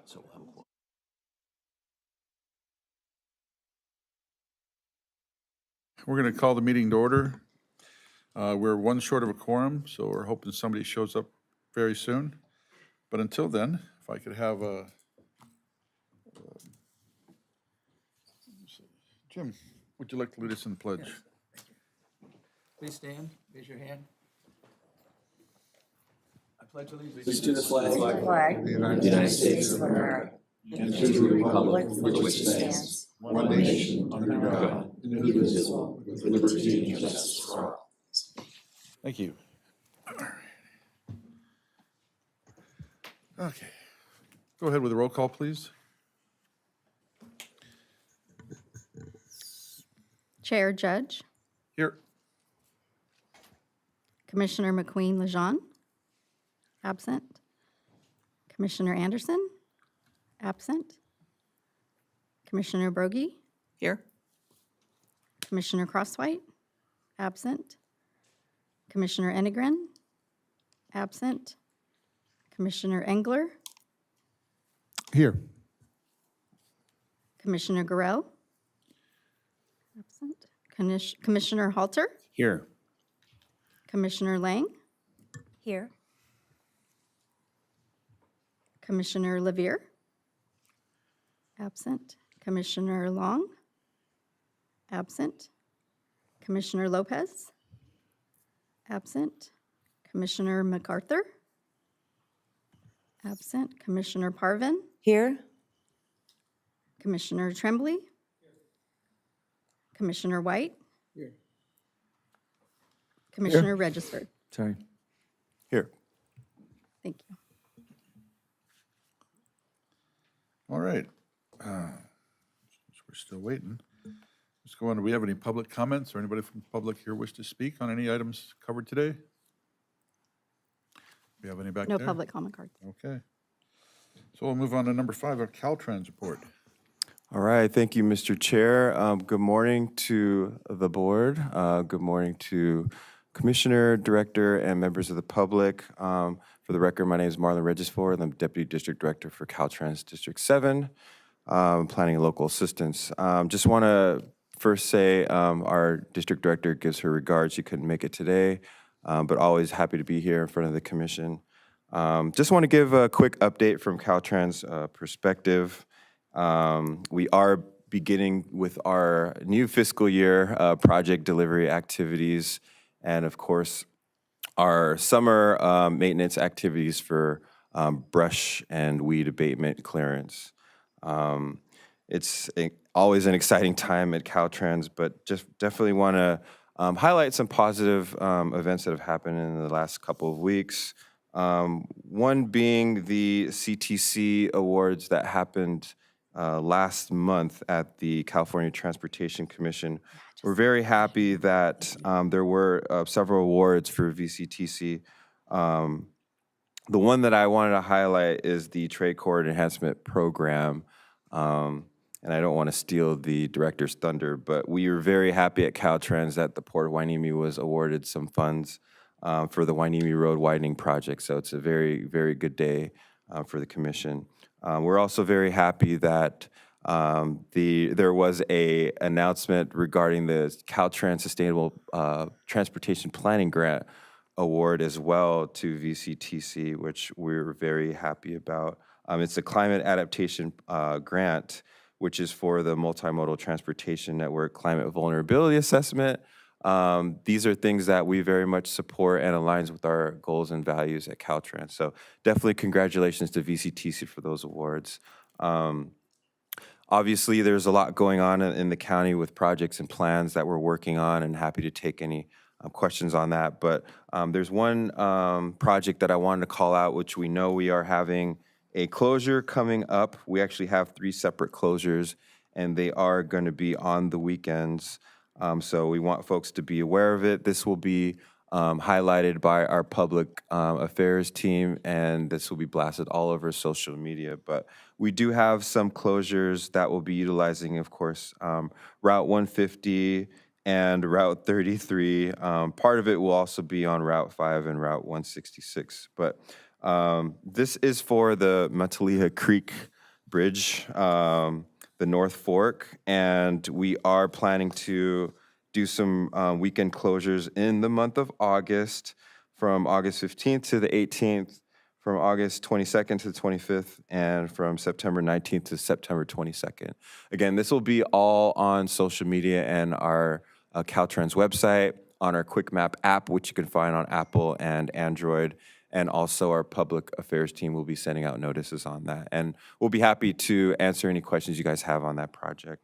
So we're going to call the meeting to order. We're one short of a quorum, so we're hoping somebody shows up very soon. But until then, if I could have Jim, would you like to lead us in the pledge? Yes. Please stand, raise your hand. I pledge allegiance to the flag of the United States of America and to the republic for which it stands, one nation, under God, indivisible, with liberty and justice for all. Thank you. Okay. Go ahead with the roll call, please. Chair Judge, Here. Commissioner McQueen-Lejeune, absent. Commissioner Anderson, absent. Commissioner Brogy, Here. Commissioner Crosswhite, absent. Commissioner Enegren, absent. Commissioner Engler, Here. Commissioner Gorell, absent. Commissioner Halter, here. Commissioner Lang, Here. Commissioner Levere, absent. Commissioner Long, absent. Commissioner Lopez, absent. Commissioner MacArthur, absent. Commissioner Parvin, Here. Commissioner Tremblay, Commissioner White, Here. Commissioner Registered. Sorry. Here. Thank you. All right. We're still waiting. Let's go on. Do we have any public comments or anybody from the public here wish to speak on any items covered today? Do we have any back No there? public comment cards. Okay. So we'll move on to number 5, our Caltrans report. All right, thank you, Mr. Chair. Good morning to the board. Good morning to Commissioner, Director, and members of the public. For the record, my name is Marlon Regisford. I'm Deputy District Director for Caltrans District 7, Planning and Local Assistance. Just want to first say our District Director gives her regards. She couldn't make it today, but always happy to be here in front of the Commission. Just want to give a quick update from Caltrans' perspective. We are beginning with our new fiscal year project delivery activities and, of course, our summer maintenance activities for brush and weed abatement clearance. It's always an exciting time at Caltrans, but just definitely want to highlight some positive events that have happened in the last couple of weeks. One being the CTC awards that happened last month at the California Transportation Commission. We're very happy that there were several awards for VCTC. The one that I wanted to highlight is the Trade Corridor Enhancement Program. And I don't want to steal the director's thunder, but we were very happy at Caltrans that the Port of Hueneme was awarded some funds for the Hueneme Road widening project. So it's a very, very good day for the commission. We're also very happy that there was an announcement regarding the Caltrans Sustainable Transportation Planning Grant Award as well to VCTC, which we're very happy about. It's a climate adaptation grant, which is for the Multimodal Transportation Network Climate Vulnerability Assessment. These are things that we very much support and aligns with our goals and values at Caltrans. So definitely congratulations to VCTC for those awards. Obviously, there's a lot going on in the county with projects and plans that we're working on, and happy to take any questions on that. But there's one project that I wanted to call out, which we know we are having a closure coming up. We actually have 3 separate closures, and they are going to be on the weekends. So we want folks to be aware of it. This will be highlighted by our public affairs team, and this will be blasted all over social media. But we do have some closures that will be utilizing, of course, Route 150 and Route 33. Part of it will also be on Route 5 and Route 166. But this is for the Mataliha Creek Bridge, the North Fork, and we are planning to do some weekend closures in the month of August, from August 15th to the 18th, from August 22nd to the 25th, and from September 19th to September 22nd. Again, this will be all on social media and our Caltrans website, on our Quick Map app, which you can find on Apple and Android. And also our public affairs team will be sending out notices on that. And we'll be happy to answer any questions you guys have on that project.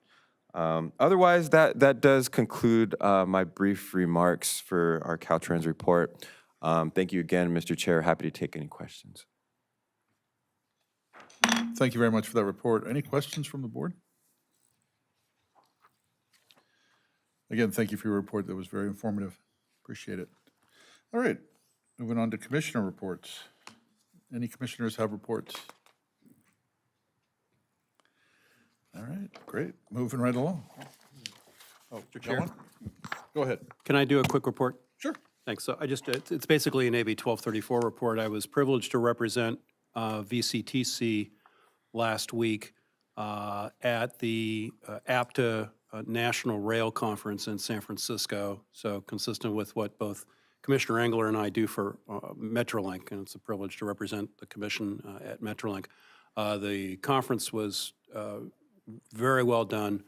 Otherwise, that does conclude my brief remarks for our Caltrans report. Thank you again, Mr. Chair. Happy to take any questions. Thank you very much for that report. Any questions from the board? Again, thank you for your report. That was very informative. Appreciate it. All right, moving on to commissioner reports. Any commissioners have reports? All right, great. Moving right along. Oh, Mr. Chair, Ellen? Go ahead. can I do a quick report? Sure. Thanks. So it's basically an AB 1234 report. I was privileged to represent VCTC last week at the APTA National Rail Conference in San Francisco. So consistent with what both Commissioner Engler and I do for Metrolink, and it's a privilege to represent the commission at Metrolink. The conference was very well done.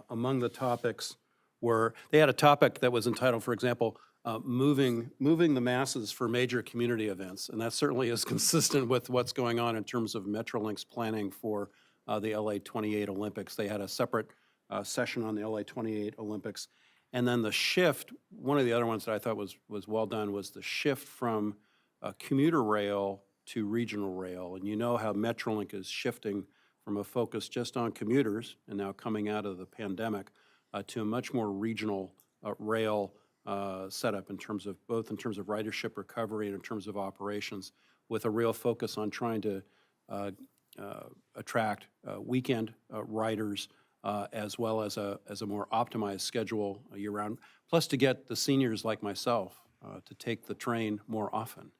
Among the topics were, they had a topic that was entitled, for example, moving the masses for major community events, and that certainly is consistent with what's going on in terms of Metrolink's planning for the LA 28 Olympics. They had a separate session on the LA 28 Olympics, and then the shift. One of the other ones that I thought was well done was the shift from commuter rail to regional rail, and you know how Metrolink is shifting from a focus just on commuters, and now coming out of the pandemic, to a much more regional rail setup in terms of both in terms of ridership recovery and in terms of operations, with a real focus on trying to attract weekend riders as well as a more optimized schedule year-round, plus to get the seniors like myself to take the train more often.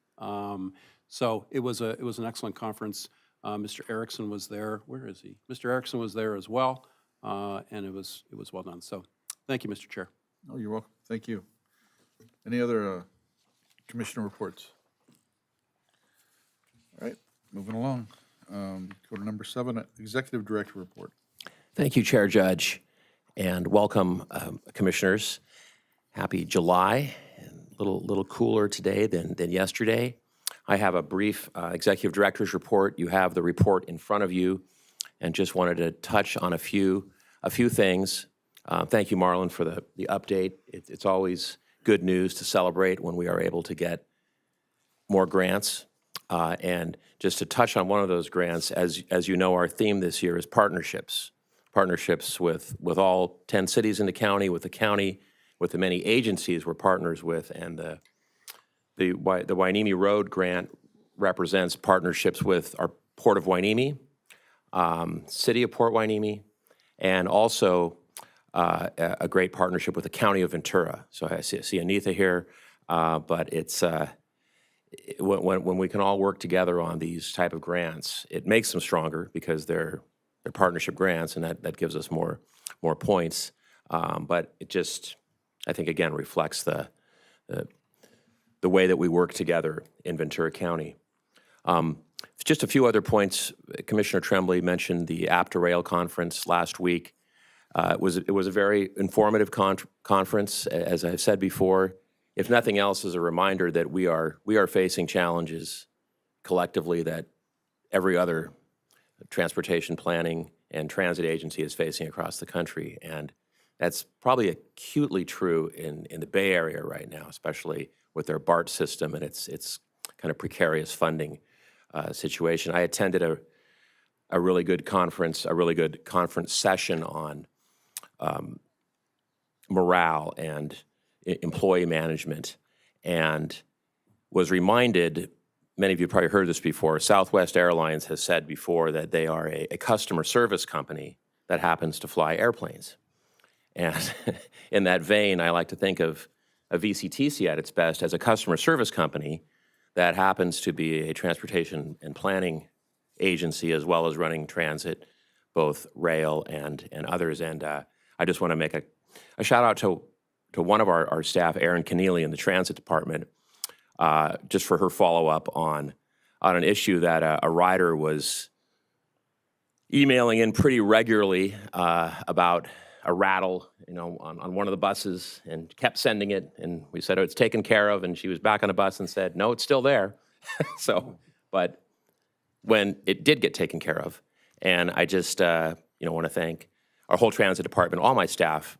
So it was an excellent conference. Mr. Erickson was there. Where is he? Mr. Erickson was there as well, and it was well done. So thank you, Mr. Chair. Oh, you're welcome. Thank you. Any other commissioner reports? All right, moving along. Go to number 7, Executive Director Report. Thank you, Chair Judge, and welcome, Commissioners. Happy July, and a little cooler today than yesterday. I have a brief Executive Director's report. You have the report in front of you, and just wanted to touch on a few things. Thank you, Marlon, for the update. It's always good news to celebrate when we are able to get more grants. And just to touch on one of those grants, as you know, our theme this year is partnerships. Partnerships with all 10 cities in the county, with the many agencies we're partners with, and the Hueneme Road grant represents partnerships with our Port of Hueneme, City of Port Hueneme, and also a great partnership with the County of Ventura. So I see Anita here, but it's when we can all work together on these type of grants, it makes them stronger because they're partnership grants, and that gives us more points. But it just, I think, again, reflects the way that we work together in Ventura County. Just a few other points. Commissioner Tremblay mentioned the APTA Rail Conference last week. It was a very informative conference, as I've said before. If nothing else, as a reminder that we are facing challenges collectively that every other transportation planning and transit agency is facing across the country, and that's probably acutely true in the Bay Area right now, especially with their BART system and its kind of precarious funding situation. I attended a really good conference session on morale and employee management, and was reminded, many of you probably heard this before, Southwest Airlines has said before that they are a customer service company that happens to fly airplanes. And in that vein, I like to think of a VCTC at its best as a customer service company that happens to be a transportation and planning agency as well as running transit, both rail and others. And I just want to make a shout out to one of our staff, Erin Keneally in the transit department, just for her follow-up on an issue that a rider was emailing in pretty regularly about a rattle, on one of the buses, and kept sending it. And we said, oh, it's taken care of. And she was back on the bus and said, no, it's still there. But when it did get taken care of, and I just, want to thank our whole transit department, all my staff.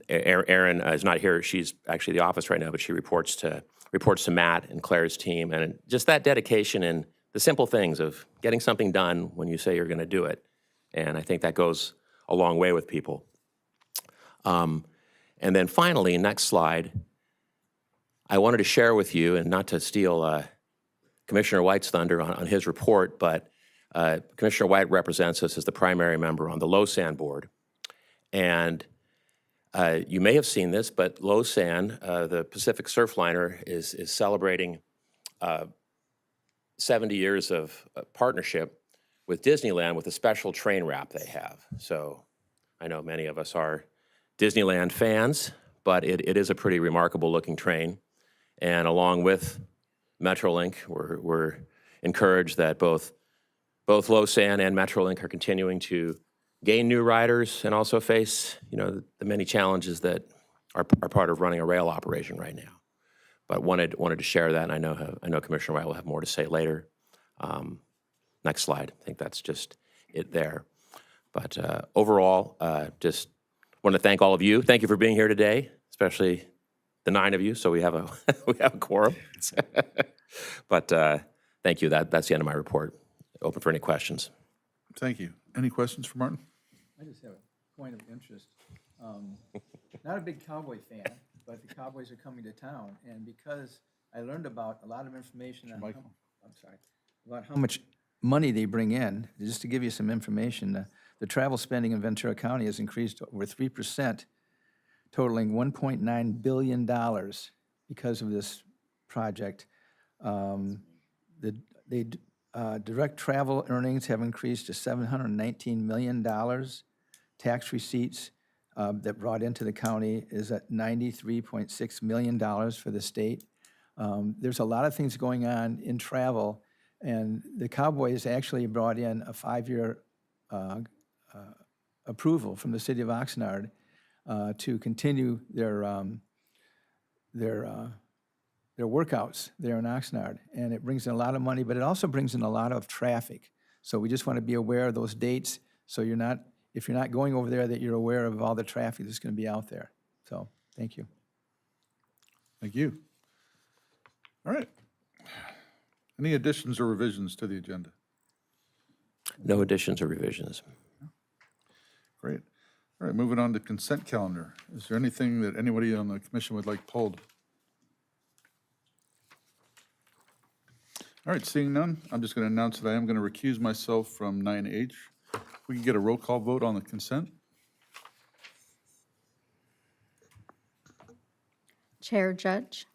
Erin is not here; she's actually in the office right now, but she reports to Matt and Claire's team, and just that dedication and the simple things of getting something done when you say you're going to do it. And I think that goes a long way with people. And then finally, next slide, I wanted to share with you, and not to steal Commissioner White's thunder on his report, but Commissioner White represents us as the primary member on the LoSAN board. And you may have seen this, but LoSAN, the Pacific Surfliner, is celebrating 70 years of partnership with Disneyland with a special train wrap they have. So I know many of us are Disneyland fans, but it is a pretty remarkable looking train. And along with Metrolink, we're encouraged that both LoSAN and Metrolink are continuing to gain new riders and also face, the many challenges that are part of running a rail operation right now. But wanted to share that, and I know Commissioner White will have more to say later. Next slide. I think that's just it there. But overall, just want to thank all of you. Thank you for being here today, especially the 9 of you. So we have a quorum. But thank you. That's the end of my report. Open for any questions. Thank you. Any questions for Martin? I just have a point of interest. Not a big Cowboy fan, but the Cowboys are coming to town, and because I learned about a lot of information on, about how much money they bring in, just to give you some information, the travel spending in Ventura County has increased over 3%, totaling $1.9 billion because of this project. Direct travel earnings have increased to $719 million. Tax receipts that brought into the county is at $93.6 million for the state. There's a lot of things going on in travel, and the Cowboys actually brought in a 5-year approval from the city of Oxnard to continue their workouts there in Oxnard, and it brings in a lot of money, but it also brings in a lot of traffic. So we just want to be aware of those dates, so if you're not going over there, that you're aware of all the traffic that's going to be out there. So, thank you. Thank you. All right. Any additions or revisions to the agenda? No additions or revisions. Great. All right, moving on to consent calendar. Is there anything that anybody on the commission would like pulled? All right, seeing none, I'm just going to announce that I am going to recuse myself from 9H. We can get a roll call vote on the consent. Chair Judge,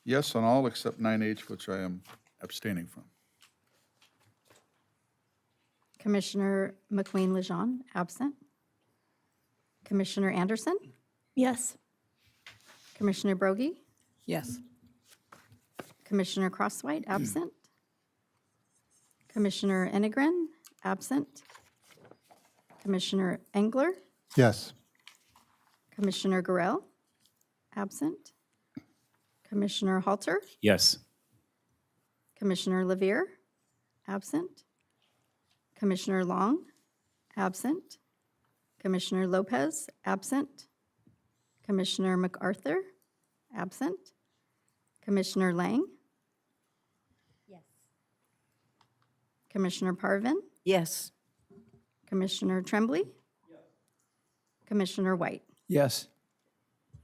Yes on all except 9H, which I am abstaining from. Commissioner McQueen-Lejeune, absent. Commissioner Anderson, Yes. Commissioner Broggie, Yes. Commissioner Crosswhite, absent. Commissioner Enegren, absent. Commissioner Engler, Yes. Commissioner Gorell, absent. Commissioner Halter, Yes. Commissioner Levere, absent. Commissioner Long, absent. Commissioner Lopez, absent. Commissioner MacArthur, absent. Commissioner Lang. Yes. Commissioner Parvin, Yes. Commissioner Tremblay. Yes. Commissioner White. Yes.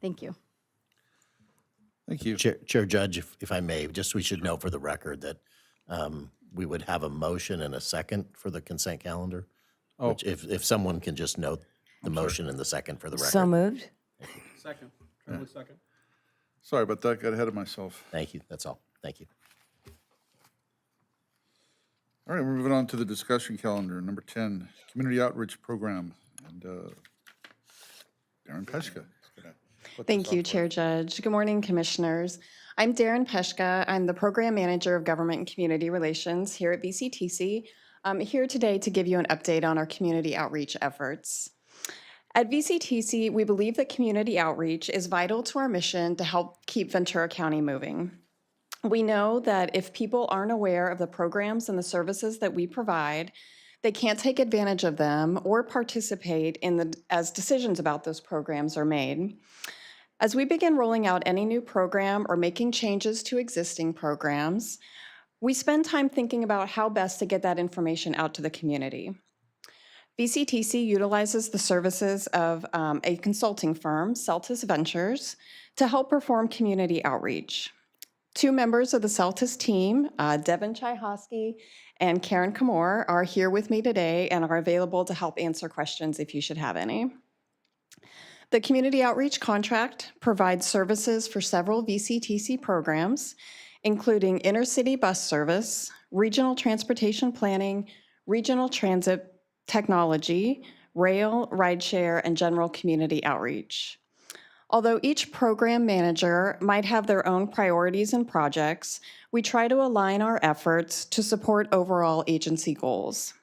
Thank you. Thank you. Chair Judge, if I may, just we should know for the record that we would have a motion and a second for the consent calendar. Oh. Which if someone can just note the motion and the second for the record. So moved. Second. Tremblay, second. Sorry about that, got ahead of myself. Thank you, that's all. Thank you. All right, we're moving on to the discussion calendar, number 10, Community Outreach Program. And Darren Peshka is gonna put this Thank you, off for Chair us. Judge. Good morning, Commissioners. I'm Darren Peshka. I'm the Program Manager of Government and Community Relations here at VCTC. I'm here today to give you an update on our community outreach efforts. At VCTC, we believe that community outreach is vital to our mission to help keep Ventura County moving. We know that if people aren't aware of the programs and the services that we provide, they can't take advantage of them or participate as decisions about those programs are made. As we begin rolling out any new program or making changes to existing programs, we spend time thinking about how best to get that information out to the community. VCTC utilizes the services of a consulting firm, Celtis Ventures, to help perform community outreach. Two members of the Celtis team, Devin Chaihoski and Karen Kamor, are here with me today and are available to help answer questions if you should have any. The Community Outreach Contract provides services for several VCTC programs, including intercity bus service, regional transportation planning, regional transit technology, rail, rideshare, and general community outreach. Although each program manager might have their own priorities and projects, we try to align our efforts to support overall agency goals.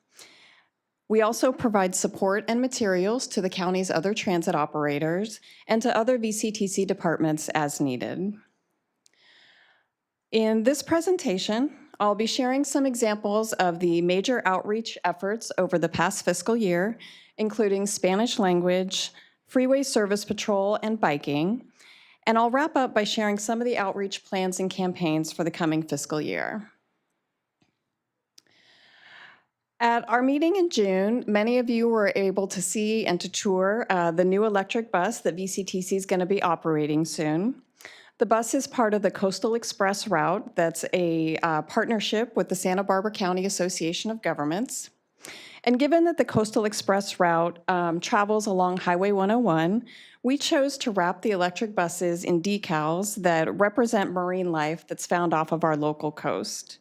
We also provide support and materials to the county's other transit operators and to other VCTC departments as needed. In this presentation, I'll be sharing some examples of the major outreach efforts over the past fiscal year, including Spanish language, freeway service patrol, and biking. And I'll wrap up by sharing some of the outreach plans and campaigns for the coming fiscal year. At our meeting in June, many of you were able to see and to tour the new electric bus that VCTC is going to be operating soon. The bus is part of the Coastal Express route that's a partnership with the Santa Barbara County Association of Governments. And given that the Coastal Express route travels along Highway 101, we chose to wrap the electric buses in decals that represent marine life that's found off of our local coast.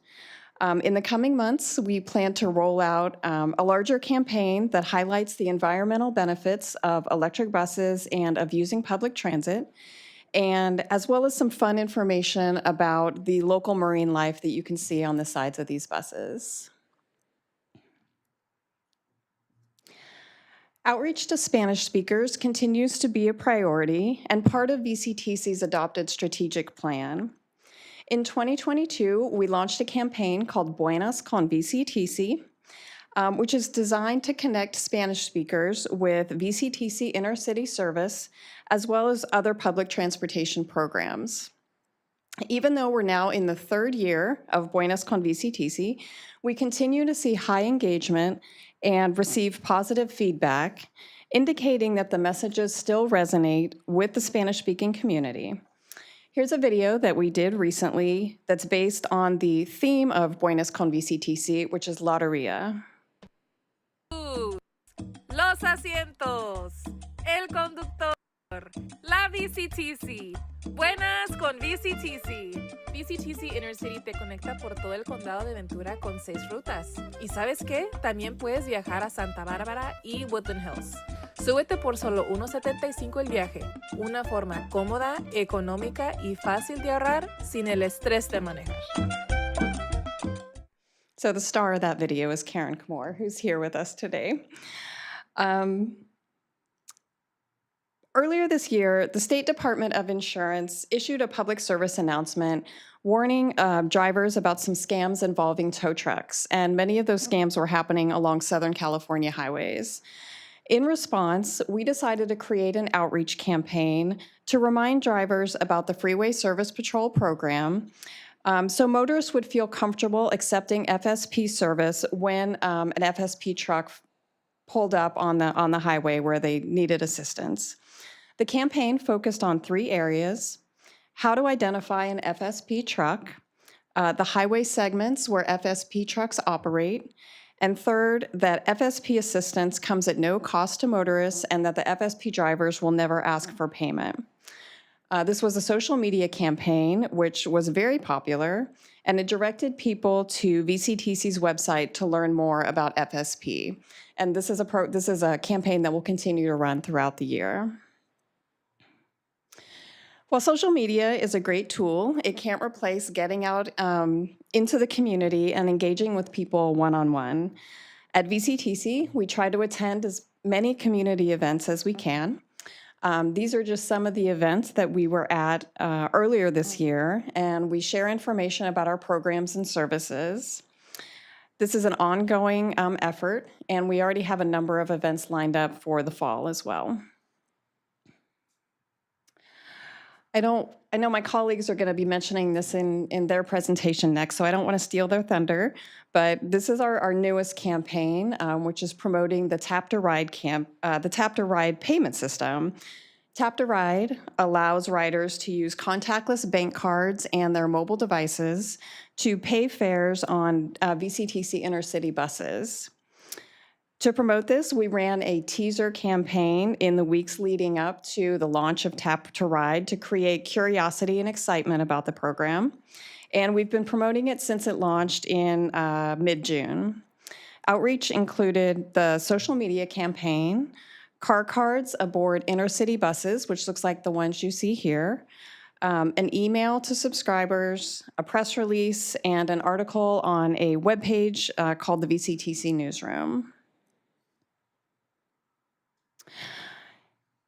In the coming months, we plan to roll out a larger campaign that highlights the environmental benefits of electric buses and of using public transit, and as well as some fun information about the local marine life that you can see on the sides of these buses. Outreach to Spanish speakers continues to be a priority and part of VCTC's adopted strategic plan. In 2022, we launched a campaign called Buenas con VCTC, which is designed to connect Spanish speakers with VCTC intercity service, as well as other public transportation programs. Even though we're now in the third year of Buenas con VCTC, we continue to see high engagement and receive positive feedback, indicating that the messages still resonate with the Spanish-speaking community. Here's a video that we did recently that's based on the theme of Buenas con VCTC, which is Loteria. Los asientos, el conductor, la VCTC. Buenas con VCTC. VCTC Intercity te conecta por todo el condado de Ventura con 6 rutas. ¿Y sabes qué? También puedes viajar a Santa Bárbara y Woodland Hills. Súbete por solo $1.75 el viaje. Una forma cómoda, económica y fácil de ahorrar sin el estrés de manejar. So the star of that video is Karen Kamor, who's here with us today. Earlier this year, the State Department of Insurance issued a public service announcement warning drivers about some scams involving tow trucks, and many of those scams were happening along Southern California highways. In response, we decided to create an outreach campaign to remind drivers about the Freeway Service Patrol program, so motorists would feel comfortable accepting FSP service when an FSP truck pulled up on the highway where they needed assistance. The campaign focused on 3 areas: how to identify an FSP truck, the highway segments where FSP trucks operate, and third, that FSP assistance comes at no cost to motorists and that the FSP drivers will never ask for payment. This was a social media campaign, which was very popular, and it directed people to VCTC's website to learn more about FSP. And this is a campaign that will continue to run throughout the year. While social media is a great tool, it can't replace getting out into the community and engaging with people one-on-one. At VCTC, we try to attend as many community events as we can. These are just some of the events that we were at earlier this year, and we share information about our programs and services. This is an ongoing effort, and we already have a number of events lined up for the fall as well. I know my colleagues are going to be mentioning this in their presentation next, so I don't want to steal their thunder, but this is our newest campaign, which is promoting the Tap to Ride payment system. Tap to Ride allows riders to use contactless bank cards and their mobile devices to pay fares on VCTC intercity buses. To promote this, we ran a teaser campaign in the weeks leading up to the launch of Tap to Ride to create curiosity and excitement about the program. And we've been promoting it since it launched in mid-June. Outreach included the social media campaign, car cards aboard intercity buses, which looks like the ones you see here, an email to subscribers, a press release, and an article on a webpage called the VCTC Newsroom.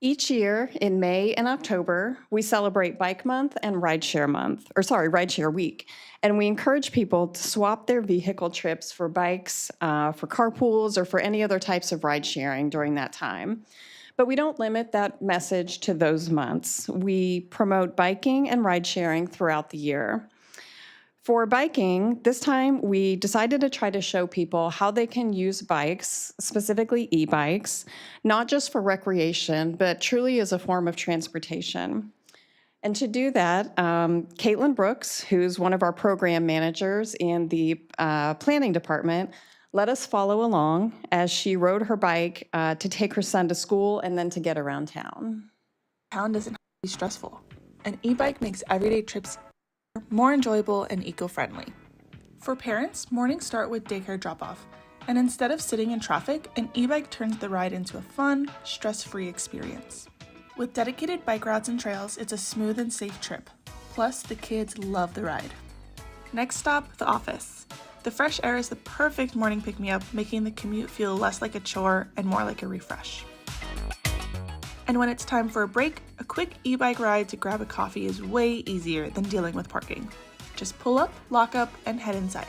Each year in May and October, we celebrate Bike Month and Rideshare Week. And we encourage people to swap their vehicle trips for bikes, for carpools, or for any other types of ride sharing during that time. But we don't limit that message to those months. We promote biking and ride sharing throughout the year. For biking, this time we decided to try to show people how they can use bikes, specifically e-bikes, not just for recreation, but truly as a form of transportation. And to do that, Caitlin Brooks, who's one of our program managers in the planning department, let us follow along as she rode her bike to take her son to school and then to get around town. Town doesn't have to be stressful. An e-bike makes everyday trips more enjoyable and eco-friendly. For parents, mornings start with daycare drop-off, and instead of sitting in traffic, an e-bike turns the ride into a fun, stress-free experience. With dedicated bike routes and trails, it's a smooth and safe trip. Plus, the kids love the ride. Next stop, the office. The fresh air is the perfect morning pick-me-up, making the commute feel less like a chore and more like a refresh. And when it's time for a break, a quick e-bike ride to grab a coffee is way easier than dealing with parking. Just pull up, lock up, and head inside.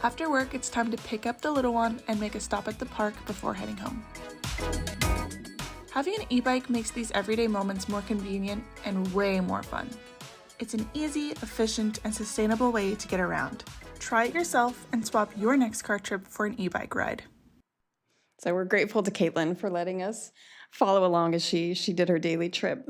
After work, it's time to pick up the little one and make a stop at the park before heading home. Having an e-bike makes these everyday moments more convenient and way more fun. It's an easy, efficient, and sustainable way to get around. Try it yourself and swap your next car trip for an e-bike ride. So we're grateful to Caitlin for letting us follow along as she did her daily trip.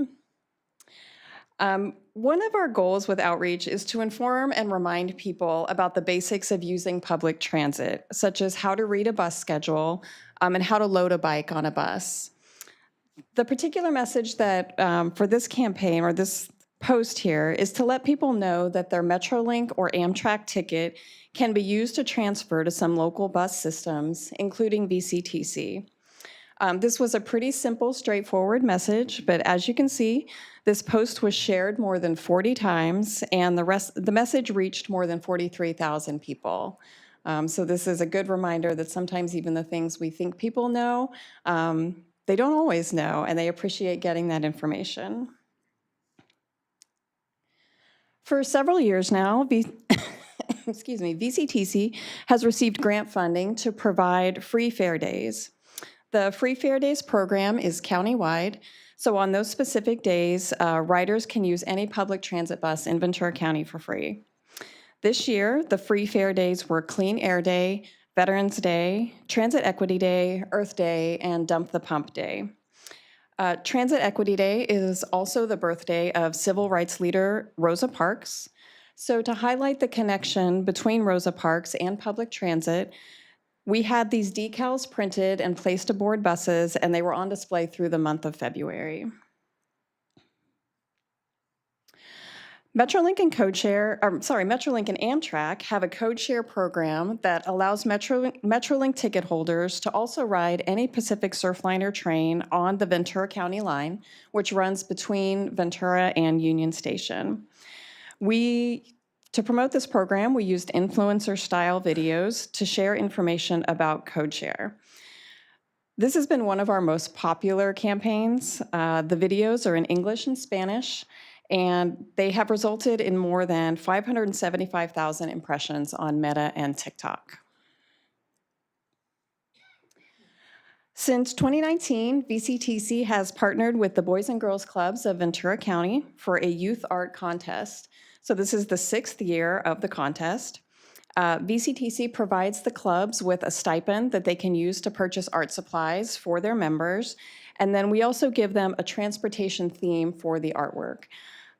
One of our goals with outreach is to inform and remind people about the basics of using public transit, such as how to read a bus schedule and how to load a bike on a bus. The particular message that for this campaign or this post here is to let people know that their Metrolink or Amtrak ticket can be used to transfer to some local bus systems, including VCTC. This was a pretty simple, straightforward message, but as you can see, this post was shared more than 40 times, and the message reached more than 43,000 people. So this is a good reminder that sometimes even the things we think people know, they don't always know, and they appreciate getting that information. For several years now, VCTC has received grant funding to provide free fare days. The Free Fare Days program is countywide, so on those specific days, riders can use any public transit bus in Ventura County for free. This year, the Free Fare Days were Clean Air Day, Veterans Day, Transit Equity Day, Earth Day, and Dump the Pump Day. Transit Equity Day is also the birthday of civil rights leader Rosa Parks. So to highlight the connection between Rosa Parks and public transit, we had these decals printed and placed aboard buses, and they were on display through the month of February. Metrolink and Metrolink and Amtrak have a code share program that allows Metrolink ticket holders to also ride any Pacific Surfliner train on the Ventura County line, which runs between Ventura and Union Station. To promote this program, we used influencer-style videos to share information about code share. This has been one of our most popular campaigns. The videos are in English and Spanish, and they have resulted in more than 575,000 impressions on Meta and TikTok. Since 2019, VCTC has partnered with the Boys and Girls Clubs of Ventura County for a youth art contest. So this is the 6th year of the contest. VCTC provides the clubs with a stipend that they can use to purchase art supplies for their members, and then we also give them a transportation theme for the artwork.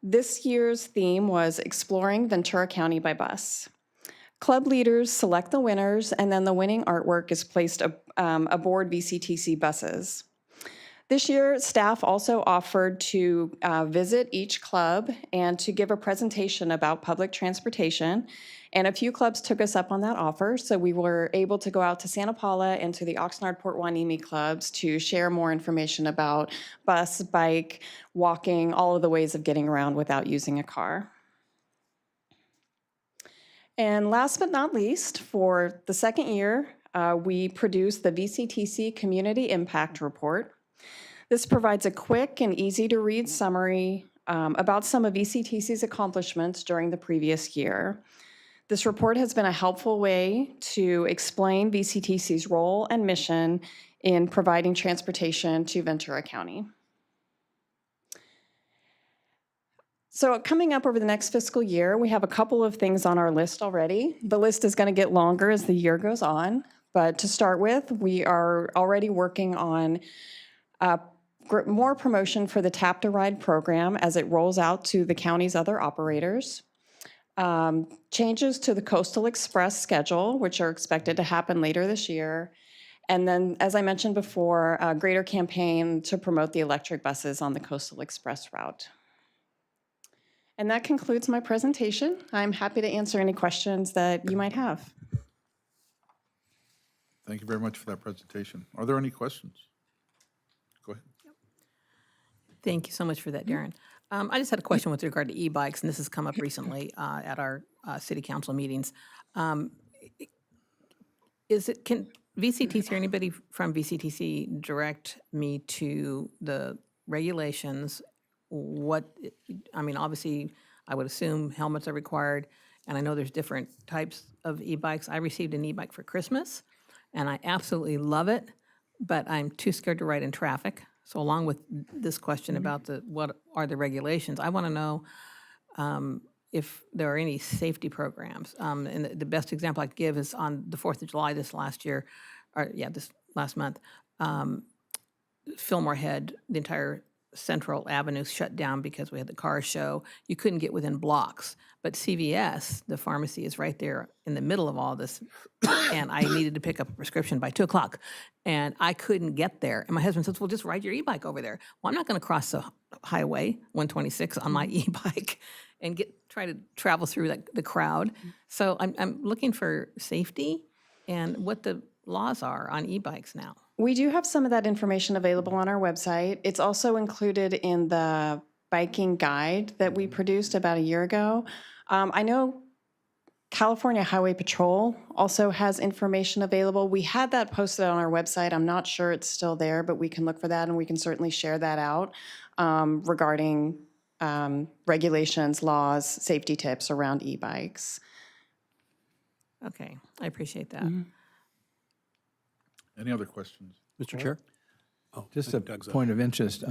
This year's theme was Exploring Ventura County by Bus. Club leaders select the winners, and then the winning artwork is placed aboard VCTC buses. This year, staff also offered to visit each club and to give a presentation about public transportation, and a few clubs took us up on that offer, so we were able to go out to Santa Paula and to the Oxnard-Port Hueneme clubs to share more information about bus, bike, walking, all of the ways of getting around without using a car. And last but not least, for the 2nd year, we produced the VCTC Community Impact Report. This provides a quick and easy-to-read summary about some of VCTC's accomplishments during the previous year. This report has been a helpful way to explain VCTC's role and mission in providing transportation to Ventura County. So coming up over the next fiscal year, we have a couple of things on our list already. The list is going to get longer as the year goes on, but to start with, we are already working on more promotion for the Tap to Ride program as it rolls out to the county's other operators. Changes to the Coastal Express schedule, which are expected to happen later this year. And then, as I mentioned before, a greater campaign to promote the electric buses on the Coastal Express route. And that concludes my presentation. I'm happy to answer any questions that you might have. Thank you very much for that presentation. Are there any questions? Go ahead. Thank you so much for that, Darren. I just had a question with regard to e-bikes, and this has come up recently at our city council meetings. Can VCTC or anybody from VCTC direct me to the regulations? Obviously, I would assume helmets are required, and I know there's different types of e-bikes. I received an e-bike for Christmas, and I absolutely love it, but I'm too scared to ride in traffic. So along with this question about what are the regulations, I want to know if there are any safety programs. And the best example I could give is on the 4th of July this last month, Fillmore had the entire Central Avenue shut down because we had the car show. You couldn't get within blocks. But CVS, the pharmacy, is right there in the middle of all this. And I needed to pick up a prescription by 2 o'clock. And I couldn't get there. And my husband says, well, just ride your e-bike over there. Well, I'm not going to cross the highway, 126, on my e-bike and try to travel through the crowd. So I'm looking for safety and what the laws are on e-bikes now. We do have some of that information available on our website. It's also included in the biking guide that we produced about a year ago. I know California Highway Patrol also has information available. We had that posted on our website. I'm not sure it's still there, but we can look for that, and we can certainly share that out regarding regulations, laws, safety tips around e-bikes. Okay, I appreciate that. Mm-hmm. Any other questions? Mr. Chair? Oh, Just a Doug's up. point of interest,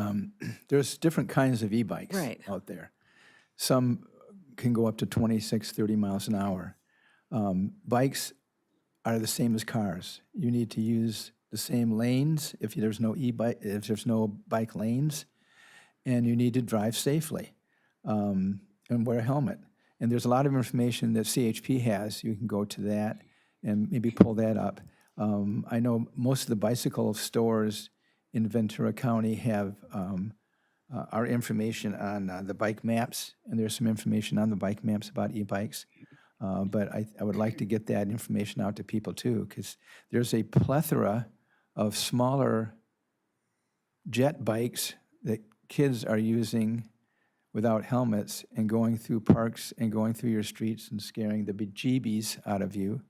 there's different kinds of e-bikes Right. out there. Some can go up to 26, 30 miles an hour. Bikes are the same as cars. You need to use the same lanes if there's no bike lanes, and you need to drive safely and wear a helmet. And there's a lot of information that CHP has. You can go to that and maybe pull that up. I know most of the bicycle stores in Ventura County have our information on the bike maps, and there's some information on the bike maps about e-bikes. But I would like to get that information out to people too, because there's a plethora of smaller jet bikes that kids are using without helmets and going through parks and going through your streets and scaring the bejeebies out of you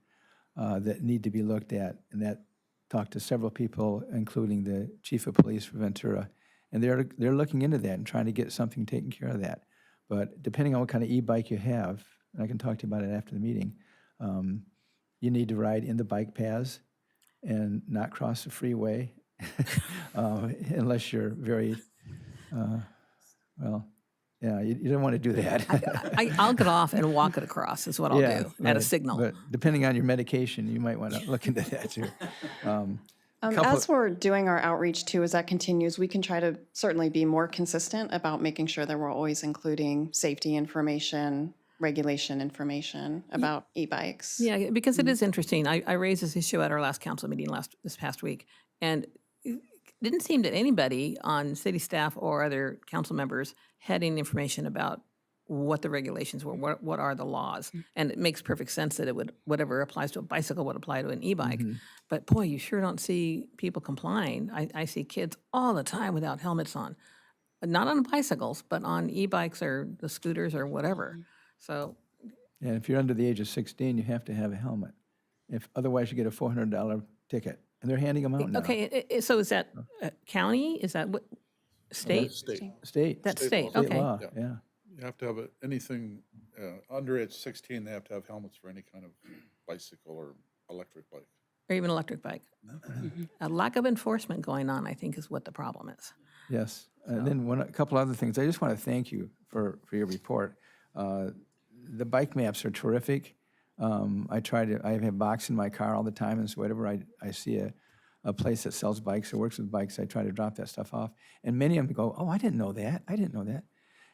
that need to be looked at. And that talked to several people, including the chief of police for Ventura, and they're looking into that and trying to get something taken care of that. But depending on what kind of e-bike you have, and I can talk to you about it after the meeting, you need to ride in the bike paths and not cross the freeway unless you're very, well, yeah, you don't want to do that. I'll get off and walk it across is what I'll do at a right. signal. But depending on your medication, you might want to look into that too. As we're doing our outreach too, as that continues, we can try to certainly be more consistent about making sure that we're always including safety information, regulation information about e-bikes. Yeah, because it is interesting. I raised this issue at our last council meeting this past week, and it didn't seem that anybody on city staff or other council members had any information about what the regulations were, what are the laws. And it makes perfect sense that it would, whatever applies to a bicycle would apply to an e-bike. But boy, you sure don't see people complying. I see kids all the time without helmets on. Not on bicycles, but on e-bikes or the scooters or whatever. So, And if you're under the age of 16, you have to have a helmet. Otherwise, you get a $400 ticket. And they're handing them out now. okay, so is that county? Is that what, state? State. That's state, law. okay. Law, yeah. You have to have anything, under age 16, they have to have helmets for any kind of bicycle or electric bike. Or even electric bike. A lack of enforcement going on, I think, is what the problem is. Yes. And then a couple other things. I just want to thank you for your report. The bike maps are terrific. I have box in my car all the time, and so whenever I see a place that sells bikes or works with bikes, I try to drop that stuff off. And many of them go, oh, I didn't know that. I didn't know that.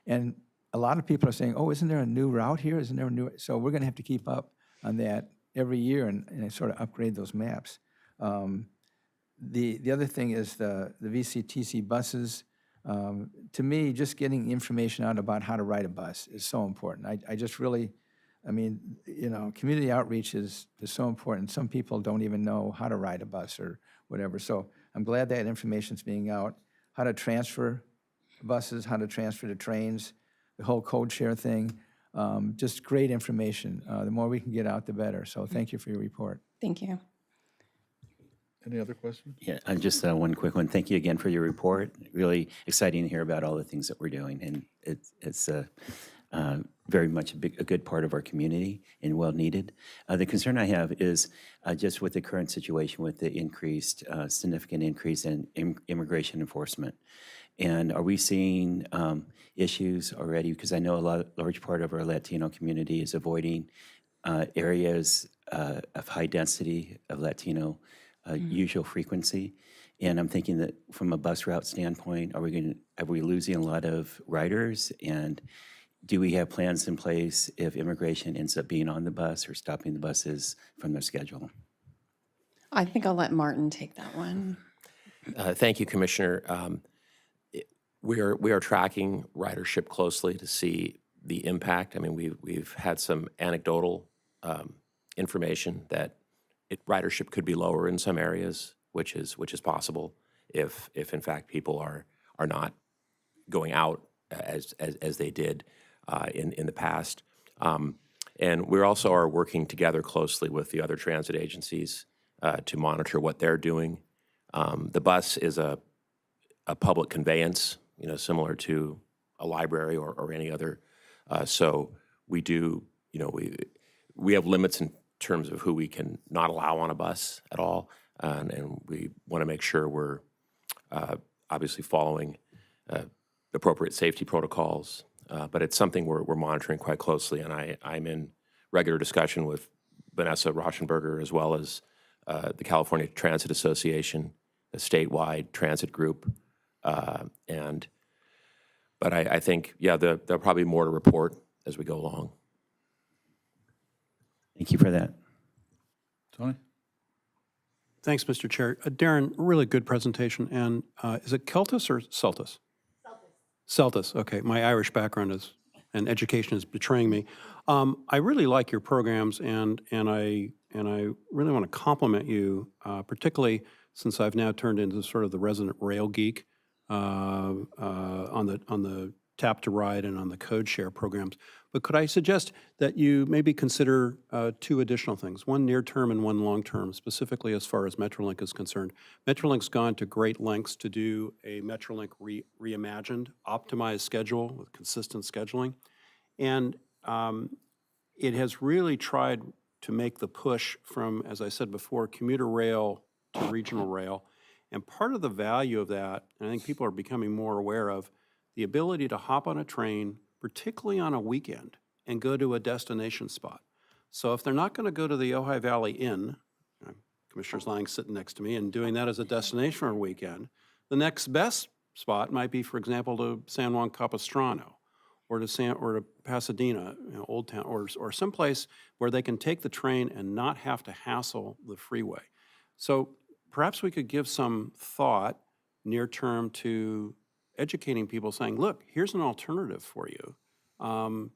And a lot of people are saying, oh, isn't there a new route here? Isn't there a new? So we're going to have to keep up on that every year and sort of upgrade those maps. The other thing is the VCTC buses. To me, just getting information out about how to ride a bus is so important. I just really, community outreach is so important. Some people don't even know how to ride a bus or whatever. So I'm glad that information's being out. How to transfer buses, how to transfer to trains, the whole code share thing. Just great information. The more we can get out, the better. So thank you for your report. Thank you. Any other questions? Yeah, just one quick one. Thank you again for your report. Really exciting to hear about all the things that we're doing, and it's very much a good part of our community and well needed. The concern I have is just with the current situation with the significant increase in immigration enforcement. And are we seeing issues already? Because I know a large part of our Latino community is avoiding areas of high density of Latino usual frequency. And I'm thinking that from a bus route standpoint, are we losing a lot of riders? And do we have plans in place if immigration ends up being on the bus or stopping the buses from their schedule? I think I'll let Martin take that one. Thank you, Commissioner. We are tracking ridership closely to see the impact. I mean, we've had some anecdotal information that ridership could be lower in some areas, which is possible if in fact people are not going out as they did in the past. And we also are working together closely with the other transit agencies to monitor what they're doing. The bus is a public conveyance, similar to a library or any other. So we do, we have limits in terms of who we can not allow on a bus at all. And we want to make sure we're obviously following appropriate safety protocols. But it's something we're monitoring quite closely. And I'm in regular discussion with Vanessa Rauschenberger as well as the California Transit Association, a statewide transit group. But I think, there'll probably be more to report as we go along. Thank you for that. Tony? Thanks, Mr. Chair. Darren, really good presentation. And is it Keltis or Celtis? Celtus, okay. My Irish background and education is betraying me. I really like your programs, and I really want to compliment you, particularly since I've now turned into sort of the resident rail geek on the Tap to Ride and on the Code Share programs. But could I suggest that you maybe consider two additional things, one near-term and one long-term, specifically as far as Metrolink is concerned. Metrolink's gone to great lengths to do a Metrolink reimagined, optimized schedule with consistent scheduling. And it has really tried to make the push from, as I said before, commuter rail to regional rail. And part of the value of that, and I think people are becoming more aware of, the ability to hop on a train, particularly on a weekend, and go to a destination spot. So if they're not going to go to the Ojai Valley Inn, Commissioner Lang sitting next to me, and doing that as a destination for a weekend, the next best spot might be, for example, to San Juan Capistrano, or to Pasadena, Old Town, or someplace where they can take the train and not have to hassle the freeway. So perhaps we could give some thought near term to educating people, saying, look, here's an alternative for you.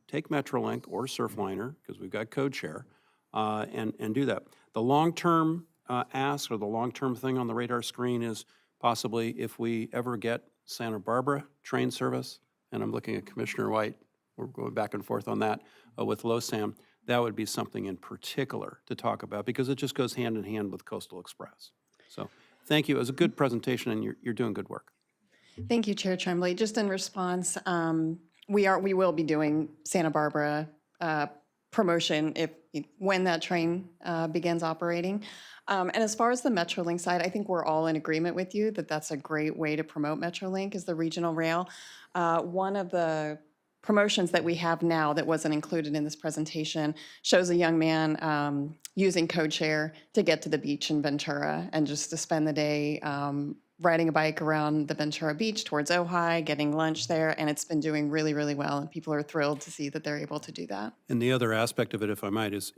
Take Metrolink or Surfliner, because we've got code share, and do that. The long-term ask or the long-term thing on the radar screen is possibly if we ever get Santa Barbara train service, and I'm looking at Commissioner White, we're going back and forth on that with LoSAM, that would be something in particular to talk about because it just goes hand in hand with Coastal Express. So thank you. It was a good presentation, and you're doing good work. Thank you, Chair Tremblay. Just in response, we will be doing Santa Barbara promotion when that train begins operating. And as far as the Metrolink side, I think we're all in agreement with you that that's a great way to promote Metrolink is the regional rail. One of the promotions that we have now that wasn't included in this presentation shows a young man using code share to get to the beach in Ventura and just to spend the day riding a bike around the Ventura Beach towards Ojai, getting lunch there, and it's been doing really, really well, and people are thrilled to see that they're able to do that. And the other aspect of it, if I might, is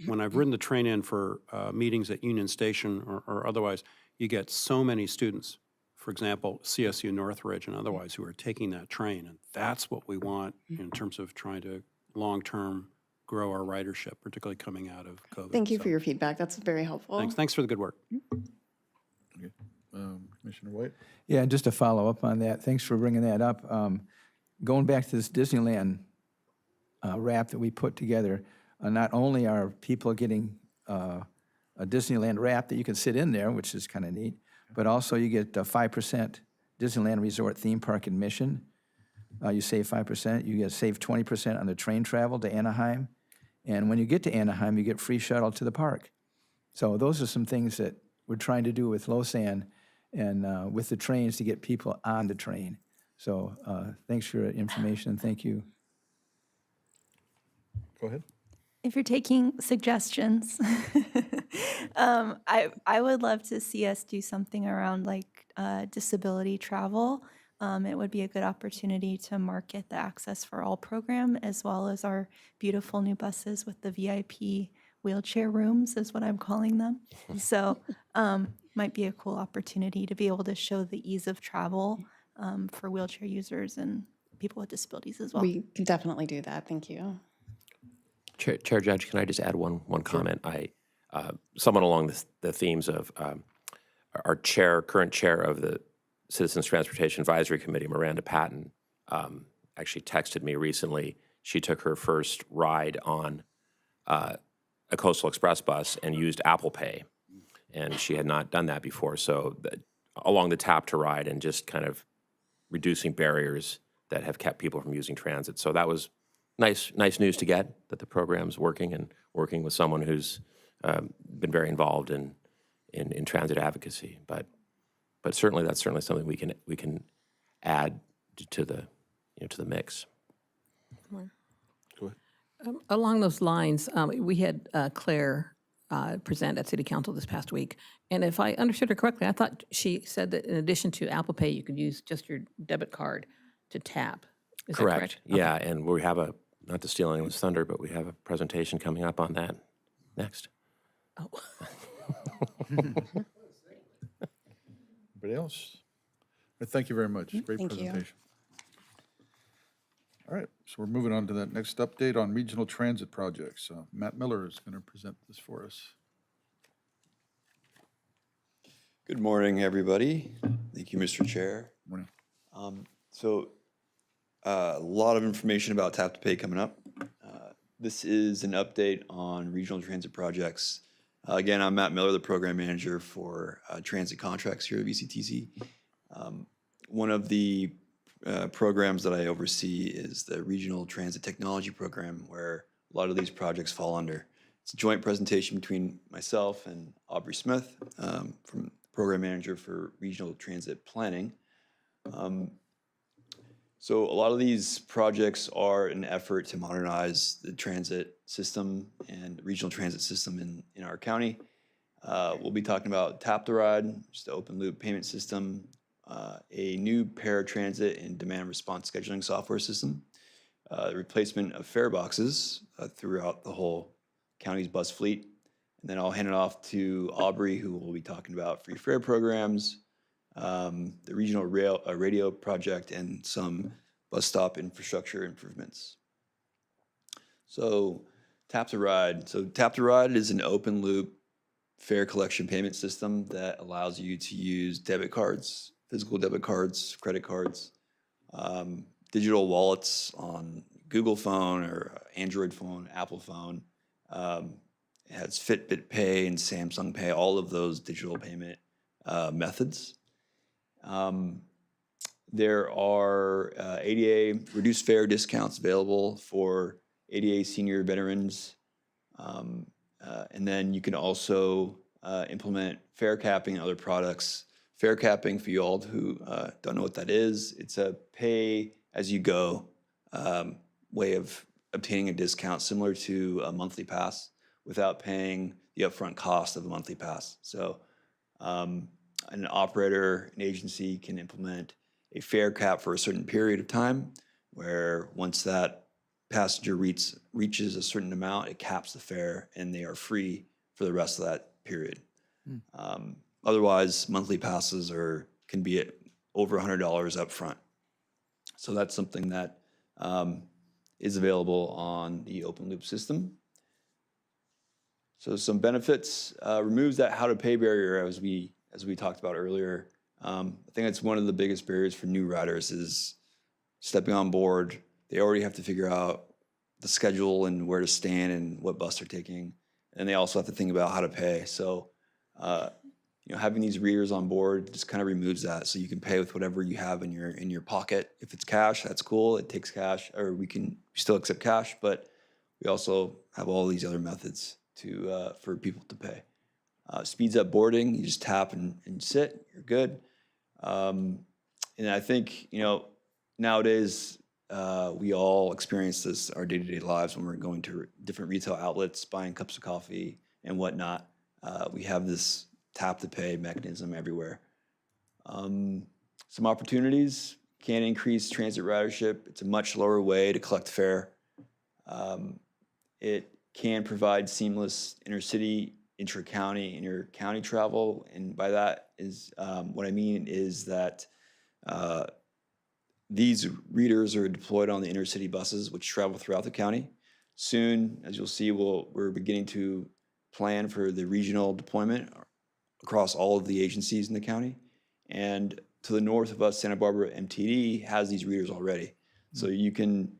when I've ridden the train in for meetings at Union Station or otherwise, you get so many students, for example, CSU Northridge and otherwise, who are taking that train, and that's what we want in terms of trying to long-term grow our ridership, particularly coming out of COVID. Thank you for your feedback. That's very helpful. Thanks for the good work. Okay. Commissioner White? Yeah, and just to follow up on that, thanks for bringing that up. Going back to this Disneyland wrap that we put together, not only are people getting a Disneyland wrap that you can sit in there, which is kind of neat, but also you get 5% Disneyland Resort theme park admission. You save 5%. You get save 20% on the train travel to Anaheim. And when you get to Anaheim, you get free shuttle to the park. So those are some things that we're trying to do with LoSAN and with the trains to get people on the train. So thanks for your information, and thank you. Go ahead. If you're taking suggestions, I would love to see us do something around like disability travel. It would be a good opportunity to market the Access for All program as well as our beautiful new buses with the VIP wheelchair rooms is what I'm calling them. So might be a cool opportunity to be able to show the ease of travel for wheelchair users and people with disabilities as well. We can definitely do that. Thank you. Chair Judge, can I just add one comment? Somewhat along the themes of our current chair of the Citizens Transportation Advisory Committee, Miranda Patton, actually texted me recently. She took her first ride on a Coastal Express bus and used Apple Pay, and she had not done that before. So along the Tap to Ride and just kind of reducing barriers that have kept people from using transit. So that was nice news to get that the program's working and working with someone who's been very involved in transit advocacy. But certainly that's something we can add to the mix. Go ahead. Along those lines, we had Claire present at City Council this past week, and if I understood her correctly, I thought she said that in addition to Apple Pay, you could use just your debit card to tap. Is that correct? Yeah, and we have not to steal anyone's thunder, but we have a presentation coming up on that next. Oh. Anybody else? Thank you very much. Great Thank you. presentation. All right, so we're moving on to that next update on regional transit projects. Matt Miller is going to present this for us. Good morning, everybody. Thank you, Mr. Chair. Morning. A lot of information about Tap to Pay coming up. This is an update on regional transit projects. Again, I'm Matt Miller, the program manager for transit contracts here at VCTC. One of the programs that I oversee is the Regional Transit Technology Program, where a lot of these projects fall under. It's a joint presentation between myself and Aubrey Smith, from program manager for Regional Transit Planning. So a lot of these projects are an effort to modernize the transit system and regional transit system in our county. We'll be talking about Tap to Ride, just the open loop payment system, a new paratransit and demand response scheduling software system, the replacement of fare boxes throughout the whole county's bus fleet. And then I'll hand it off to Aubrey, who will be talking about free fare programs, the regional radio project, and some bus stop infrastructure improvements. So Tap to Ride. So Tap to Ride is an open loop fare collection payment system that allows you to use debit cards, physical debit cards, credit cards, digital wallets on Google phone or Android phone, Apple phone. It has Fitbit Pay and Samsung Pay, all of those digital payment methods. There are ADA reduced fare discounts available for ADA senior veterans. And then you can also implement fare capping and other products. Fare capping, for you all who don't know what that is, it's a pay-as-you-go way of obtaining a discount similar to a monthly pass without paying the upfront cost of a monthly pass. So an operator, an agency can implement a fare cap for a certain period of time where once that passenger reaches a certain amount, it caps the fare and they are free for the rest of that period. Otherwise, monthly passes can be at over $100 up front. So that's something that is available on the open loop system. So some benefits, removes that how to pay barrier as we talked about earlier. I think that's one of the biggest barriers for new riders is stepping on board. They already have to figure out the schedule and where to stand and what bus they're taking. And they also have to think about how to pay. So, having these readers on board just kind of removes that. So you can pay with whatever you have in your pocket. If it's cash, that's cool. It takes cash, or we still accept cash, but we also have all these other methods for people to pay. Speeds up boarding. You just tap and sit. You're good. And I think, nowadays we all experience this our day-to-day lives when we're going to different retail outlets, buying cups of coffee and whatnot. We have this tap to pay mechanism everywhere. Some opportunities can increase transit ridership. It's a much lower way to collect fare. It can provide seamless intercity, intra-county, inter-county travel. And by that is, what I mean is that these readers are deployed on the intercity buses, which travel throughout the county. Soon, as you'll see, we're beginning to plan for the regional deployment across all of the agencies in the county. And to the north of us, Santa Barbara MTD has these readers already. So you can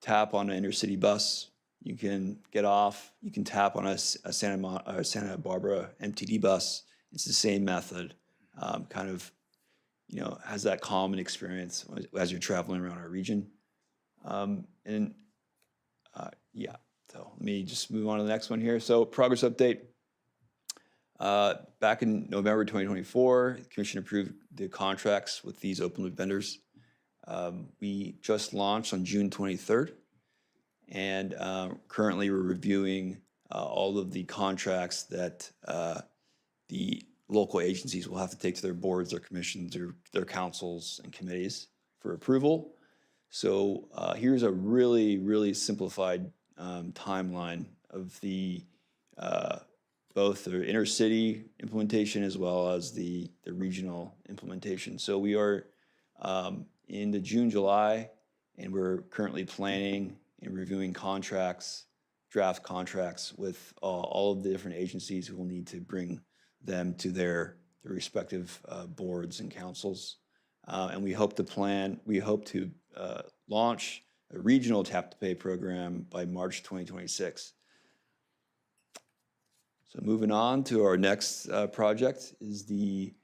tap on an intercity bus, you can get off, you can tap on a Santa Barbara MTD bus. It's the same method, has that common experience as you're traveling around our region. So let me just move on to the next one here. So progress update. Back in November 2024, the Commission approved the contracts with these open loop vendors. We just launched on June 23rd, and currently we're reviewing all of the contracts that the local agencies will have to take to their boards, their commissions, their councils and committees for approval. So here's a really, really simplified timeline of the both the intercity implementation as well as the regional implementation. So we are in the June, July And we're currently planning and reviewing contracts, draft contracts with all of the different agencies who will need to bring them to their respective boards and councils. And we hope to launch a regional tap to pay program by March 2026. So moving on to our next project is the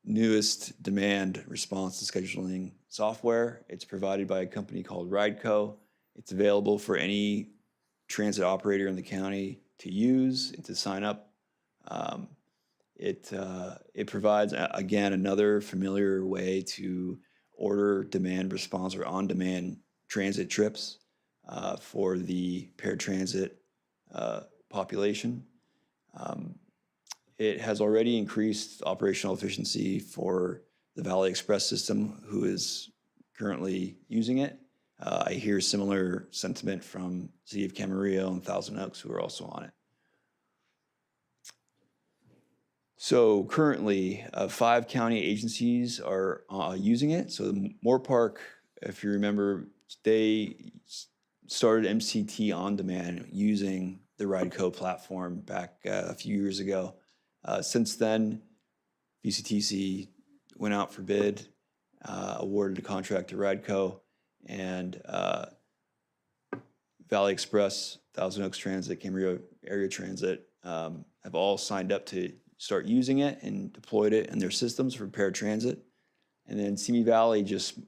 newest demand response to scheduling software. It's provided by a company called RideCo. It's available for any transit operator in the county to use and to sign up. It provides, again, another familiar way to order demand response or on-demand transit trips for the paratransit population. It has already increased operational efficiency for the Valley Express system, who is currently using it. I hear similar sentiment from City of Camarillo and Thousand Oaks, who are also on it. So currently, 5 county agencies are using it. So Moorpark, if you remember, they started MCT on demand using the RideCo platform back a few years ago. Since then, VCTC went out for bid, awarded a contract to RideCo, and Valley Express, Thousand Oaks Transit, Camarillo Area Transit have all signed up to start using it and deployed it in their systems for paratransit. And then Simi Valley just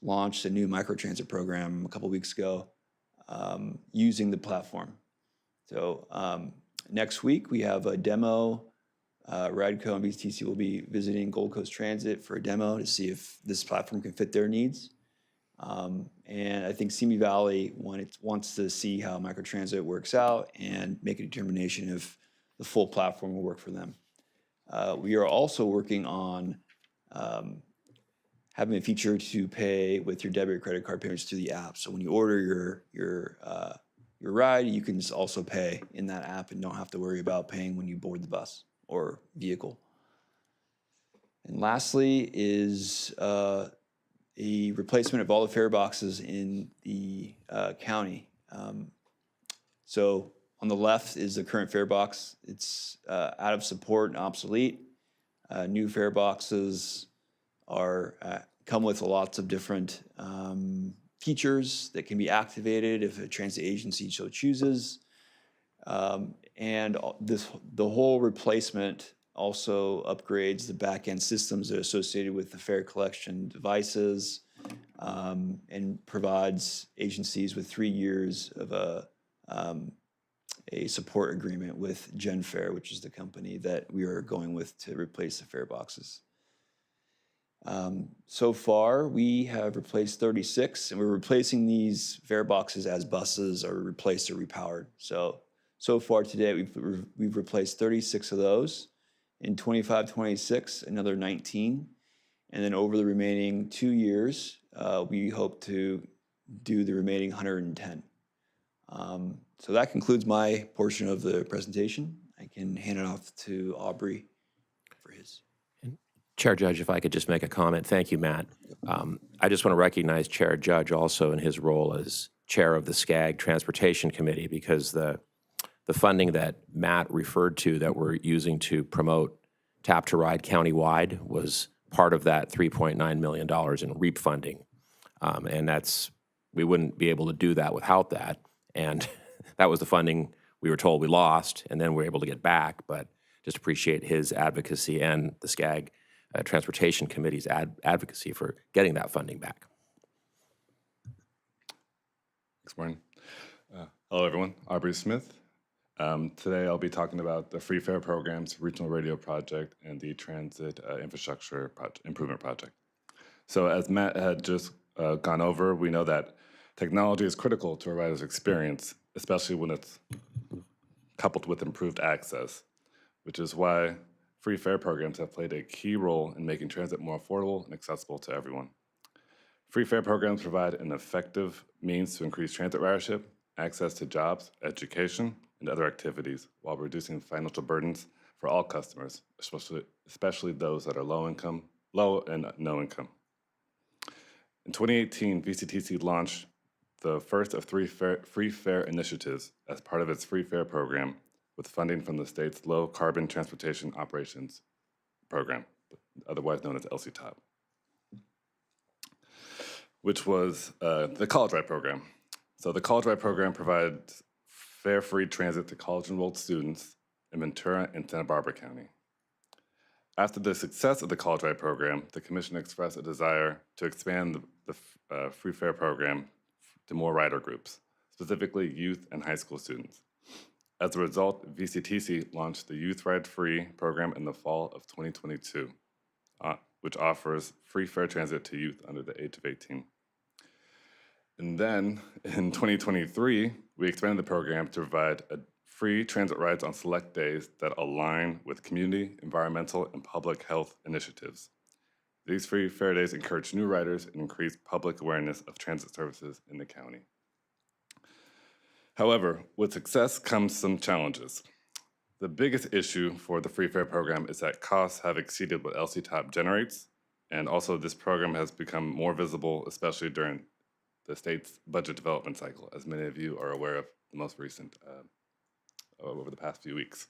launched a new microtransit program a couple weeks ago using the platform. So next week we have a demo. RideCo and VCTC will be visiting Gold Coast Transit for a demo to see if this platform can fit their needs. And I think Simi Valley wants to see how microtransit works out and make a determination if the full platform will work for them. We are also working on having a feature to pay with your debit or credit card payments through the app. So when you order your ride, you can just also pay in that app and don't have to worry about paying when you board the bus or vehicle. And lastly is a replacement of all the fare boxes in the county. So on the left is the current fare box. It's out of support and obsolete. New fare boxes come with lots of different features that can be activated if a transit agency so chooses. And the whole replacement also upgrades the back-end systems that are associated with the fare collection devices and provides agencies with 3 years of a support agreement with GenFare, which is the company that we are going with to replace the fare boxes. So far, we have replaced 36, and we're replacing these fare boxes as buses are replaced or repowered. So far today, we've replaced 36 of those. In 25-26, another 19. And then over the remaining 2 years, we hope to do the remaining 110. So that concludes my portion of the presentation. I can hand it off to Aubrey for his. Chair Judge, if I could just make a comment. Thank you, Matt. I just want to recognize Chair Judge also in his role as chair of the SCAG Transportation Committee, because the funding that Matt referred to that we're using to promote Tap to Ride countywide was part of that $3.9 million in REAP funding. And we wouldn't be able to do that without that. And that was the funding we were told we lost, and then we were able to get back. But just appreciate his advocacy and the SCAG Transportation Committee's advocacy for getting that funding back. Thanks, Warren. Hello, everyone. Aubrey Smith. Today I'll be talking about the Free Fare Programs, Regional Radio Project, and the Transit Infrastructure Improvement Project. So as Matt had just gone over, we know that technology is critical to a rider's experience, especially when it's coupled with improved access, which is why free fare programs have played a key role in making transit more affordable and accessible to everyone. Free fare programs provide an effective means to increase transit ridership, access to jobs, education, and other activities, while reducing financial burdens for all customers, especially those that are low and no income. In 2018, VCTC launched the first of three free fare initiatives as part of its free fare program with funding from the state's Low Carbon Transportation Operations Program, otherwise known as LCTOP, which was the College Ride program. So the College Ride program provides fare-free transit to college-enrolled students in Ventura and Santa Barbara County. After the success of the College Ride program, the Commission expressed a desire to expand the free fare program to more rider groups, specifically youth and high school students. As a result, VCTC launched the Youth Ride Free program in the fall of 2022, which offers free fare transit to youth under the age of 18. And then in 2023, we expanded the program to provide free transit rides on select days that align with community, environmental, and public health initiatives. These free fare days encourage new riders and increase public awareness of transit services in the county. However, with success comes some challenges. The biggest issue for the free fare program is that costs have exceeded what LCTOP generates, and also this program has become more visible, especially during the state's budget development cycle, as many of you are aware of the most recent, over the past few weeks.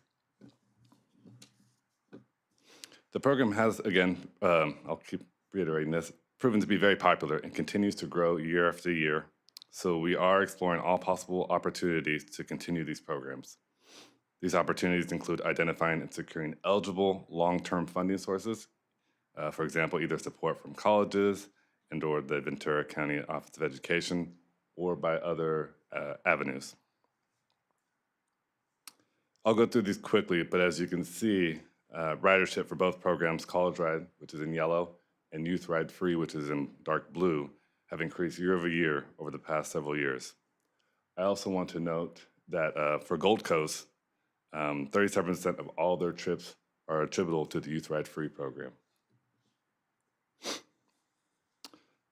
The program has, again, I'll keep reiterating this, proven to be very popular and continues to grow year after year. So we are exploring all possible opportunities to continue these programs. These opportunities include identifying and securing eligible long-term funding sources, for example, either support from colleges and or the Ventura County Office of Education, or by other avenues. I'll go through these quickly, but as you can see, ridership for both programs, College Ride, which is in yellow, and Youth Ride Free, which is in dark blue, have increased year over year over the past several years. I also want to note that for Gold Coast, 37% of all their trips are attributable to the Youth Ride Free program.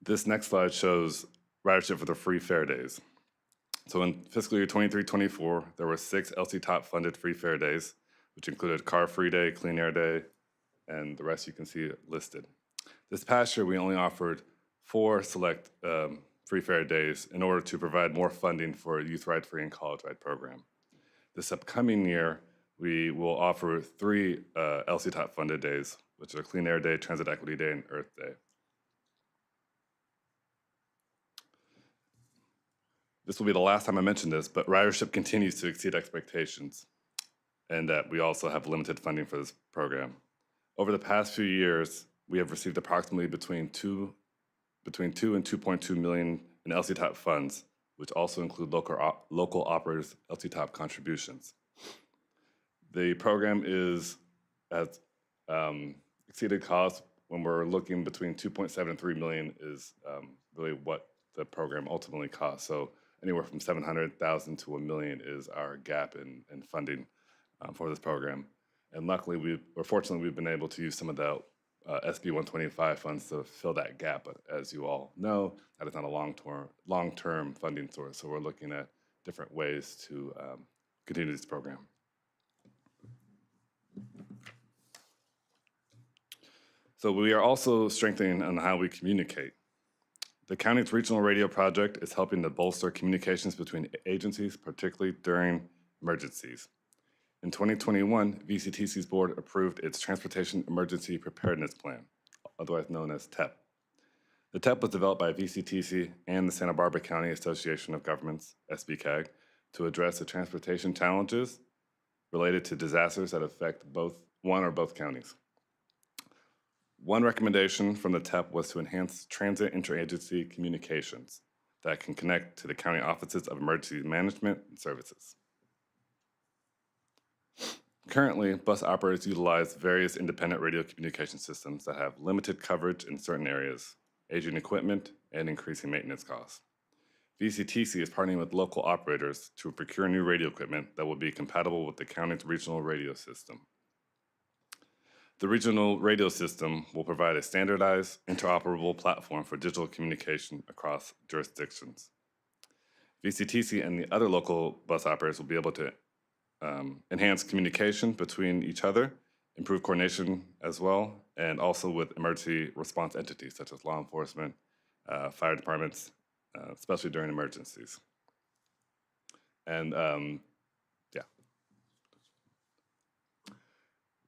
This next slide shows ridership for the free fare days. So in fiscal year 23-24, there were 6 LCTOP funded free fare days, which included Car Free Day, Clean Air Day, and the rest you can see listed. This past year, we only offered 4 select free fare days in order to provide more funding for Youth Ride Free and College Ride program. This upcoming year, we will offer 3 LCTOP funded days, which are Clean Air Day, Transit Equity Day, and Earth Day. This will be the last time I mention this, but ridership continues to exceed expectations, and that we also have limited funding for this program. Over the past few years, we have received approximately between 2 and 2.2 million in LCTOP funds, which also include local operators' LCTOP contributions. The program has exceeded costs. When we're looking between 2.7 and 3 million is really what the program ultimately costs. So anywhere from 700,000 to $1 million is our gap in funding for this program. And luckily, fortunately, we've been able to use some of the SB 125 funds to fill that gap. But as you all know, that is not a long-term funding source. So we're looking at different ways to continue this program. So we are also strengthening on how we communicate. The county's regional radio project is helping to bolster communications between agencies, particularly during emergencies. In 2021, VCTC's board approved its Transportation Emergency Preparedness Plan, otherwise known as TEP. The TEP was developed by VCTC and the Santa Barbara County Association of Governments, SBCAG, to address the transportation challenges related to disasters that affect one or both counties. One recommendation from the TEP was to enhance transit interagency communications that can connect to the county offices of emergency management and services. Currently, bus operators utilize various independent radio communication systems that have limited coverage in certain areas, aging equipment, and increasing maintenance costs. VCTC is partnering with local operators to procure new radio equipment that will be compatible with the county's regional radio system. The regional radio system will provide a standardized, interoperable platform for digital communication across jurisdictions. VCTC and the other local bus operators will be able to enhance communication between each other, improve coordination as well, and also with emergency response entities such as law enforcement fire departments, especially during emergencies. And yeah.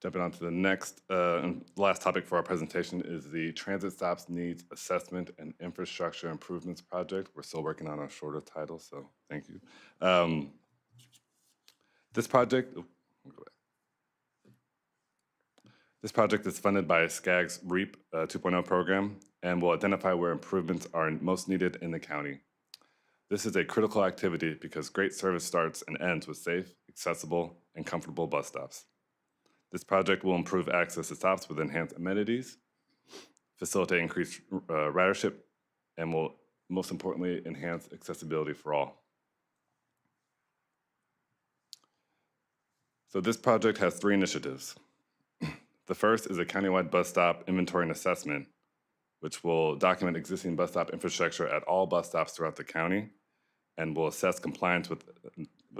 Jumping on to the next and last topic for our presentation is the Transit Stops Needs Assessment and Infrastructure Improvements Project. We're still working on a shorter title, so thank you. This project is funded by SCAG's REAP 2.0 program and will identify where improvements are most needed in the county. This is a critical activity because great service starts and ends with safe, accessible, and comfortable bus stops. This project will improve access to stops with enhanced amenities, facilitate increased ridership, and will, most importantly, enhance accessibility for all. So this project has 3 initiatives. The first is a countywide bus stop inventory and assessment, which will document existing bus stop infrastructure at all bus stops throughout the county and will assess compliance with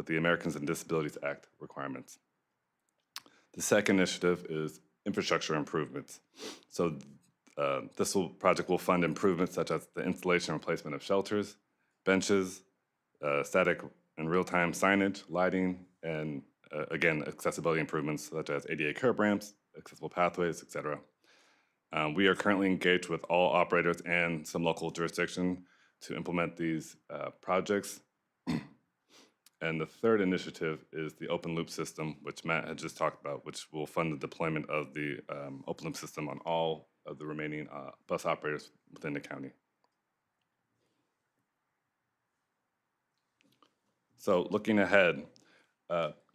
the Americans with Disabilities Act requirements. The second initiative is infrastructure improvements. So this project will fund improvements such as the installation and replacement of shelters, benches, static and real-time signage, lighting, and again, accessibility improvements such as ADA curb ramps, accessible pathways, et cetera. We are currently engaged with all operators and some local jurisdiction to implement these projects. And the third initiative is the open loop system, which Matt had just talked about, which will fund the deployment of the open loop system on all of the remaining bus operators within the county. So looking ahead,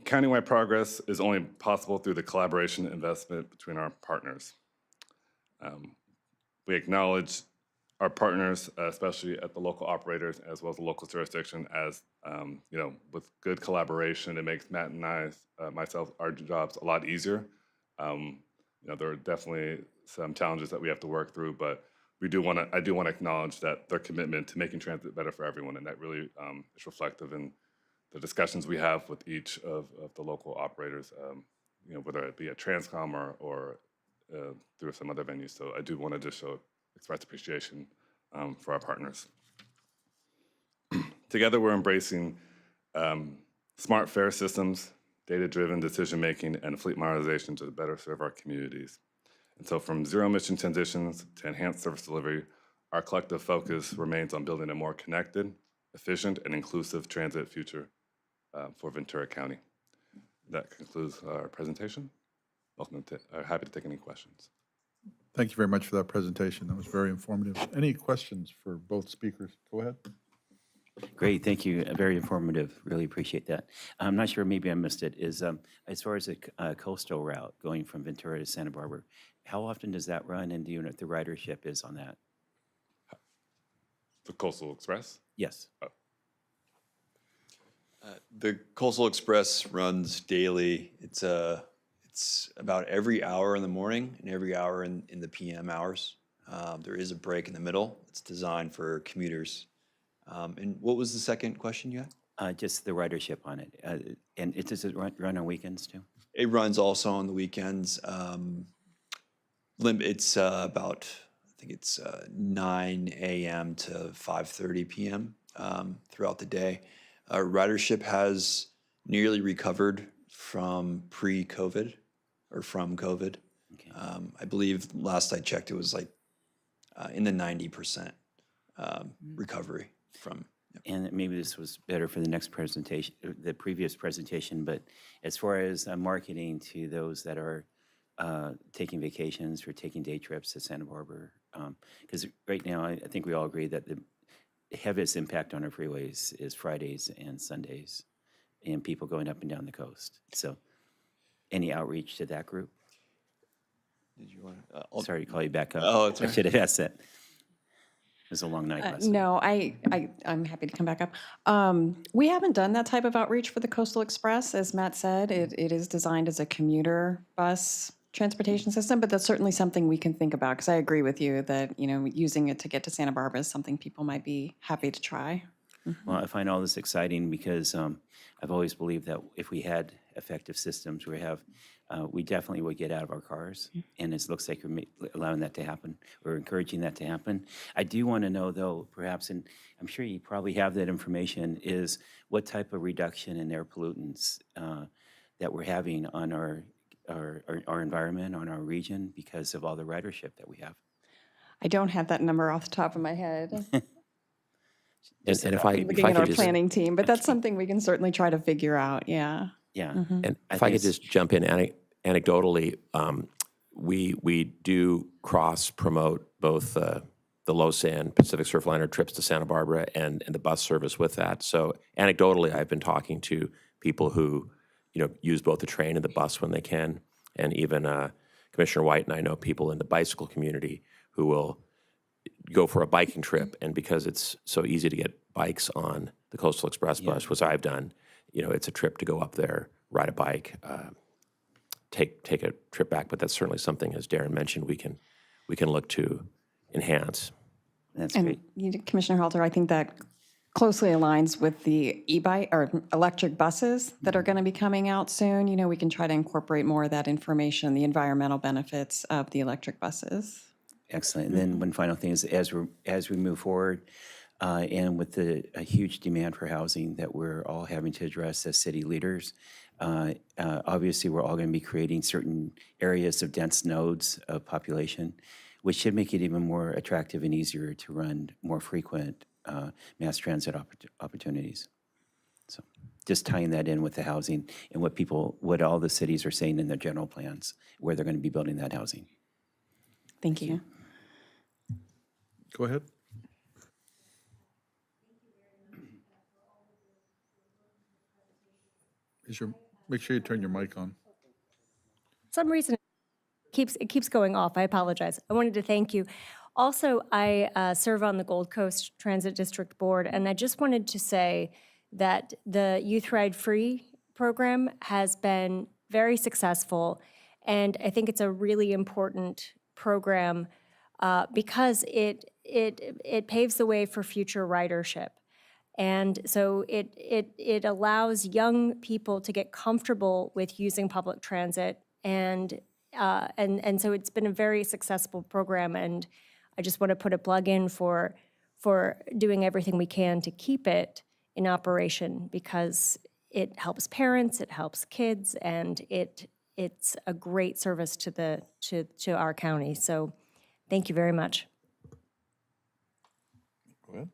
countywide progress is only possible through the collaboration and investment between our partners. We acknowledge our partners, especially at the local operators as well as the local jurisdiction, as you know, with good collaboration, it makes Matt and myself, our jobs a lot easier. You know, there are definitely some challenges that we have to work through, but I do want to acknowledge that their commitment to making transit better for everyone, and that really is reflective in the discussions we have with each of the local operators, you know, whether it be at Transcom or through some other venues. So I do want to just express appreciation for our partners. Together, we're embracing smart fare systems, data-driven decision-making, and fleet modernization to better serve our communities. And so from zero-emission transitions to enhanced service delivery, our collective focus remains on building a more connected, efficient, and inclusive transit future for Ventura County. That concludes our presentation. Happy to take any questions. Thank you very much for that presentation. That was very informative. Any questions for both speakers? Go ahead. Great, thank you. Very informative. Really appreciate that. I'm not sure, maybe I missed it. Is as far as a coastal route going from Ventura to Santa Barbara, how often does that run, and do you know what the ridership is on that? The Coastal Express? Yes. Oh. The Coastal Express runs daily. It's about every hour in the morning and every hour in the PM hours. There is a break in the middle. It's designed for commuters. And what was the second question you had? Just the ridership on it. And does it run on weekends too? It runs also on the weekends. It's about, I think it's 9 a.m. to 5:30 p.m. Throughout the day. Ridership has nearly recovered from pre-COVID or from COVID. Okay. I believe last I checked, it was like in the 90% recovery from. Yep. And maybe this was better for the next presentation, the previous presentation, but as far as marketing to those that are taking vacations or taking day trips to Santa Barbara, because right now I think we all agree that the heaviest impact on our freeways is Fridays and Sundays and people going up and down the coast. So any outreach to that group? Did you want to? Sorry to call you back up. Oh, it's I should have asked that. It was a long night last night. No, I'm happy to come back up. We haven't done that type of outreach for the Coastal Express. As Matt said, it is designed as a commuter bus transportation system, but that's certainly something we can think about, because I agree with you that, you know, using it to get to Santa Barbara is something people might be happy to try. Well, I find all this exciting because I've always believed that if we had effective systems, we definitely would get out of our cars, and it looks like we're allowing that to happen. We're encouraging that to happen. I do want to know, though, perhaps, and I'm sure you probably have that information, is what type of reduction in air pollutants that we're having on our environment, on our region, because of all the ridership that we have. I don't have that number off the top of my head. And if I Looking at our could just, planning team, but that's something we can certainly try to figure out, yeah. Yeah. and I if I think could just jump in anecdotally, we do cross promote both the low-sand Pacific Surfliner trips to Santa Barbara and the bus service with that. So anecdotally, I've been talking to people who, use both the train and the bus when they can, and even Commissioner White and I know people in the bicycle community who will go for a biking trip, and because it's so easy to get bikes on the Coastal Express bus, which I've done, it's a trip to go up there, ride a bike, take a trip back. But that's certainly something, as Darren mentioned, we can look to enhance. That's And great. Commissioner Halter, I think that closely aligns with the e-bike or electric buses that are going to be coming out soon. We can try to incorporate more of that information, the environmental benefits of the electric buses. Excellent. And then one final thing is, as we move forward, and with a huge demand for housing that we're all having to address as city leaders, obviously we're all going to be creating certain areas of dense nodes of population, which should make it even more attractive and easier to run more frequent mass transit opportunities. So just tying that in with the housing and what all the cities are saying in their general plans, where they're going to be building that housing. Thank you. Go ahead. Make sure you turn your mic on. Some reason it keeps going off. I apologize. I wanted to thank you. Also, I serve on the Gold Coast Transit District Board, and I just wanted to say that the Youth Ride Free program has been very successful, and I think it's a really important program because it paves the way for future ridership. And so it allows young people to get comfortable with using public transit, and so it's been a very successful program, and I just want to put a plug in for doing everything we can to keep it in operation, because it helps parents, it helps kids, and it's a great service to our county. So thank you very much. Go ahead.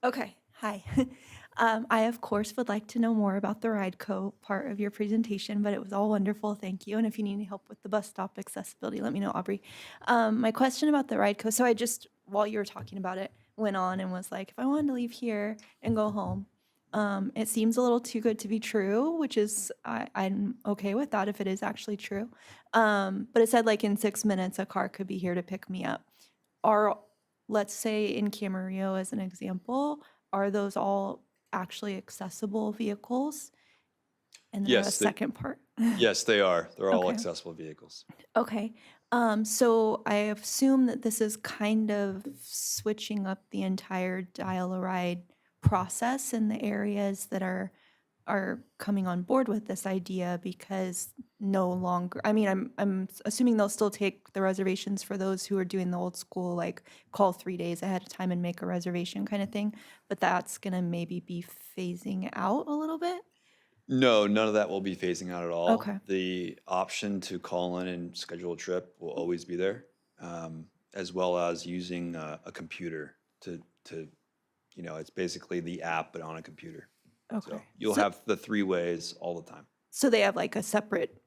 Okay, hi. I, of course, would like to know more about the RideCo part of your presentation, but it was all wonderful. Thank you. And if you need any help with the bus stop accessibility, let me know, Aubrey. My question about the RideCo, so I just, while you were talking about it, went on and was like, if I wanted to leave here and go home, it seems a little too good to be true, which is, I'm okay with that if it is actually true. But it said like in 6 minutes, a car could be here to pick me up. Let's say in Camarillo as an example, are those all actually accessible vehicles? And then Yes, a second part. Yes, they are. They're all Okay. accessible vehicles. Okay. So I assume that this is kind of switching up the entire dial-a-ride process in the areas that are coming on board with this idea, because no longer, I mean, I'm assuming they'll still take the reservations for those who are doing the old school, like call 3 days ahead of time and make a reservation kind of thing, but that's gonna maybe be phasing out a little bit? No, none of that will be phasing out at all. Okay. The option to call in and schedule a trip will always be there, as well as using a computer to it's basically the app, but on a computer. Okay. So you'll So- have the 3 ways all the time. So they have like a separate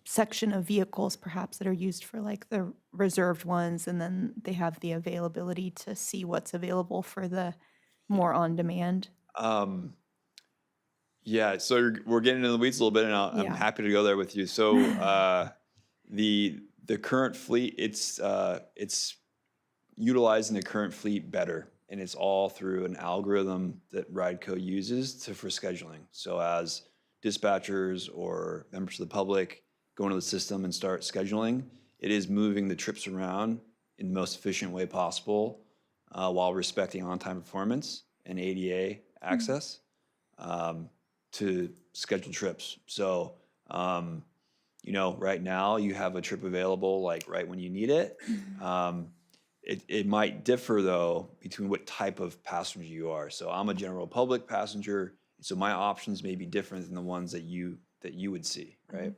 section of vehicles perhaps that are used for like the reserved ones, and then they have the availability to see what's available for the more on demand. Yeah, so we're getting into the weeds a little bit, and I'm Yeah. happy to go there with you. So the current fleet, it's utilizing the current fleet better, and it's all through an algorithm that RideCo uses for scheduling. So as dispatchers or members of the public go into the system and start scheduling, it is moving the trips around in the most efficient way possible while respecting on-time performance and ADA access to schedule trips. So, you know, right now you have a trip available like right when you need it. It might differ though between what type of passenger you are. So I'm a general public passenger, so my options may be different than the ones that you would see, right?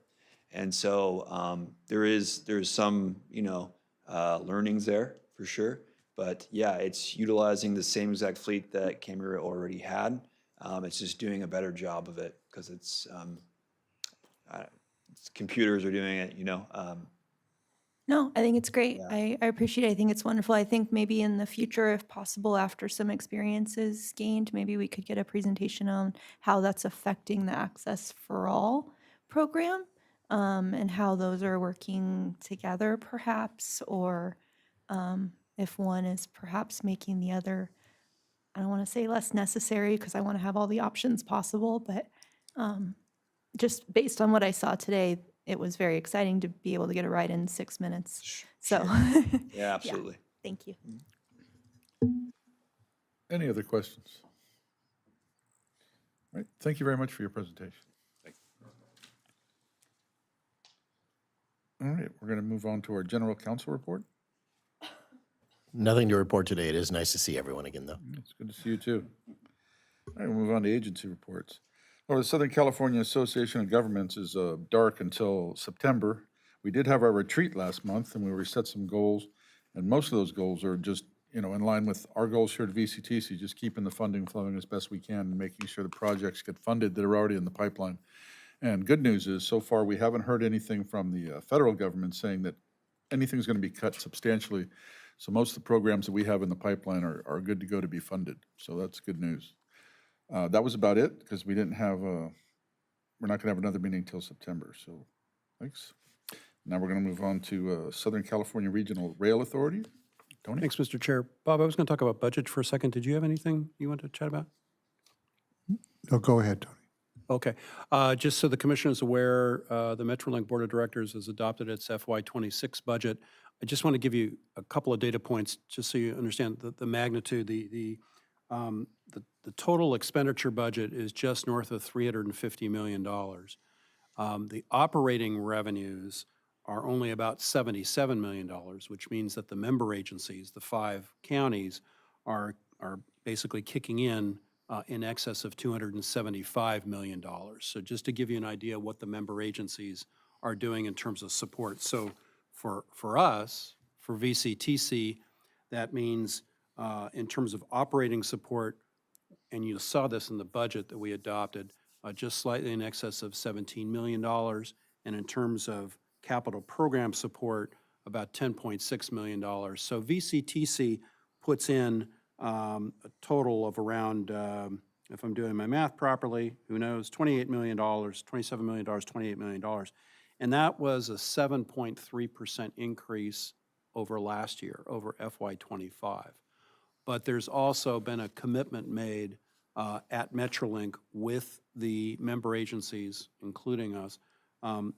And so there's some, you know, learnings there for sure. But yeah, it's utilizing the same exact fleet that Camera already had. It's just doing a better job of it because it's computers are doing it, you know. No, I think it's great. Yeah. I appreciate it. I think it's wonderful. I think maybe in the future, if possible, after some experiences gained, maybe we could get a presentation on how that's affecting the Access for All program, and how those are working together perhaps, or if one is perhaps making the other, I don't want to say less necessary because I want to have all the options possible, but just based on what I saw today, it was very exciting to be able to get a ride in 6 minutes. So, Yeah, absolutely. thank you. Any other questions? All right, thank you very much for your presentation. All right, we're going to move on to our general counsel report. Nothing to report today. It is nice to see everyone again, though. It's good to see you too. All right, we'll move on to agency reports. Well, the Southern California Association of Governments is dark until September. We did have our retreat last month, and we reset some goals, and most of those goals are just, you know, in line with our goals here at VCTC, just keeping the funding flowing as best we can and making sure the projects get funded that are already in the pipeline. And good news is, so far, we haven't heard anything from the federal government saying that anything's going to be cut substantially. So most of the programs that we have in the pipeline are good to go to be funded. So that's good news. That was about it, because we didn't have, we're not going to have another meeting until September, so thanks. Now we're going to move on to Southern California Regional Rail Authority. Tony? Thanks, Mr. Chair. Bob, I was going to talk about budget for a second. Did you have anything you want to chat about? No, go ahead, Tony. Okay. Just so the commission is aware, the Metrolink Board of Directors has adopted its FY26 budget. I just want to give you a couple of data points just so you understand the magnitude. The total expenditure budget is just north of $350 million. The operating revenues are only about $77 million, which means that the member agencies, the 5 counties, are basically kicking in excess of $275 million. So just to give you an idea what the member agencies are doing in terms of support. So for us, for VCTC, that means in terms of operating support, and you saw this in the budget that we adopted, just slightly in excess of $17 million. And in terms of capital program support, about $10.6 million. So VCTC puts in a total of around, if I'm doing my math properly, who knows, $28 million, $27 million, $28 million. And that was a 7.3% increase over last year, over FY25. But there's also been a commitment made at Metrolink with the member agencies, including us,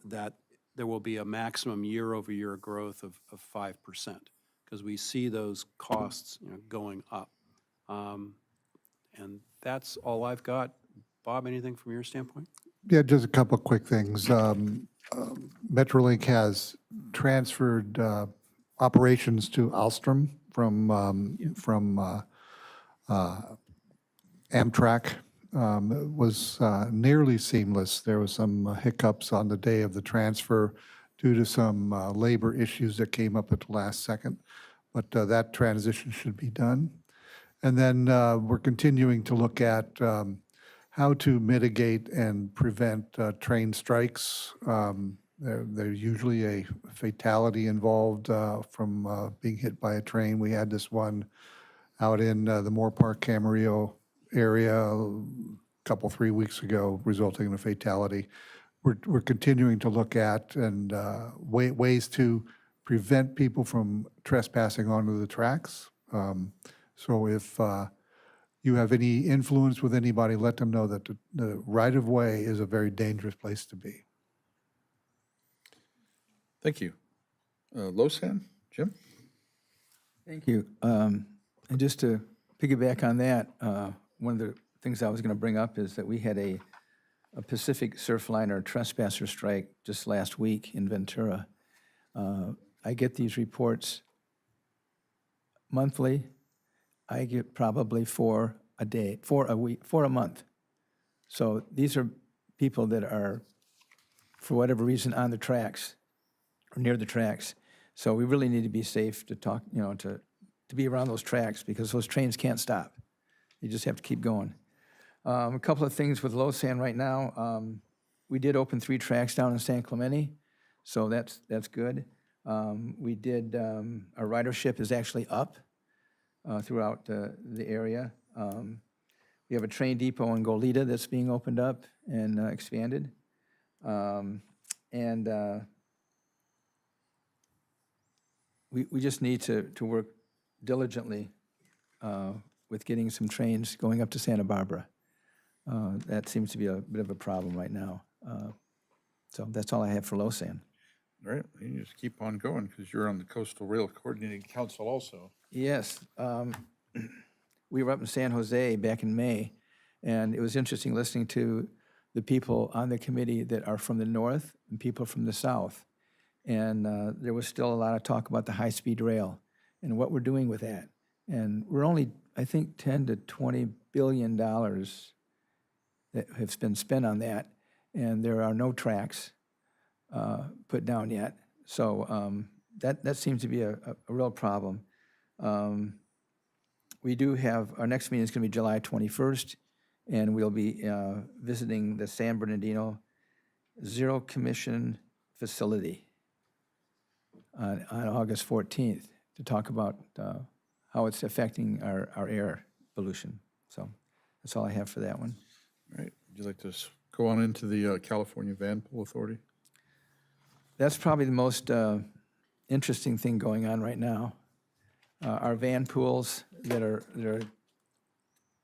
that there will be a maximum year-over-year growth of 5%, because we see those costs, you know, going up. And that's all I've got. Bob, anything from your standpoint? Yeah, just a couple of quick things. Metrolink has transferred operations to Alstrom from Amtrak. It was nearly seamless. There was some hiccups on the day of the transfer due to some labor issues that came up at the last second, but that transition should be done. And then we're continuing to look at how to mitigate and prevent train strikes. There's usually a fatality involved from being hit by a train. We had this one out in the Moore Park Camarillo area a couple, 3 weeks ago, resulting in a fatality. We're continuing to look at and ways to prevent people from trespassing onto the tracks. So if you have any influence with anybody, let them know that the right-of-way is a very dangerous place to be. Thank you. Losan, Jim? Thank you. And just to piggyback on that, one of the things I was going to bring up is that we had a Pacific Surfliner trespasser strike just last week in Ventura. I get these reports monthly. I get probably 4 a day, 4 a week, 4 a month. So these are people that are, for whatever reason, on the tracks or near the tracks. So we really need to be safe to talk, to be around those tracks because those trains can't stop. You just have to keep going. A couple of things with Losan right now. We did open 3 tracks down in San Clemente, so that's good. We did, our ridership is actually up throughout the area. We have a train depot in Goleta that's being opened up and expanded. We just need to work diligently with getting some trains going up to Santa Barbara. That seems to be a bit of a problem right now. So that's all I have for Losan. All right, you just keep on going because you're on the Coastal Rail Coordinating Council also. Yes. We were up in San Jose back in May, and it was interesting listening to the people on the committee that are from the north and people from the south. And there was still a lot of talk about the high-speed rail and what we're doing with that. And we're only, I think, $10 to $20 billion that have been spent on that, and there are no tracks put down yet. So that seems to be a real problem. We do have, our next meeting is going to be July 21st, and we'll be visiting the San Bernardino Zero Commission Facility on August 14th to talk about how it's affecting our air pollution. So that's all I have for that one. All right, would you like to go on into the California Van Pool Authority? That's probably the most interesting thing going on right now. Our van pools that are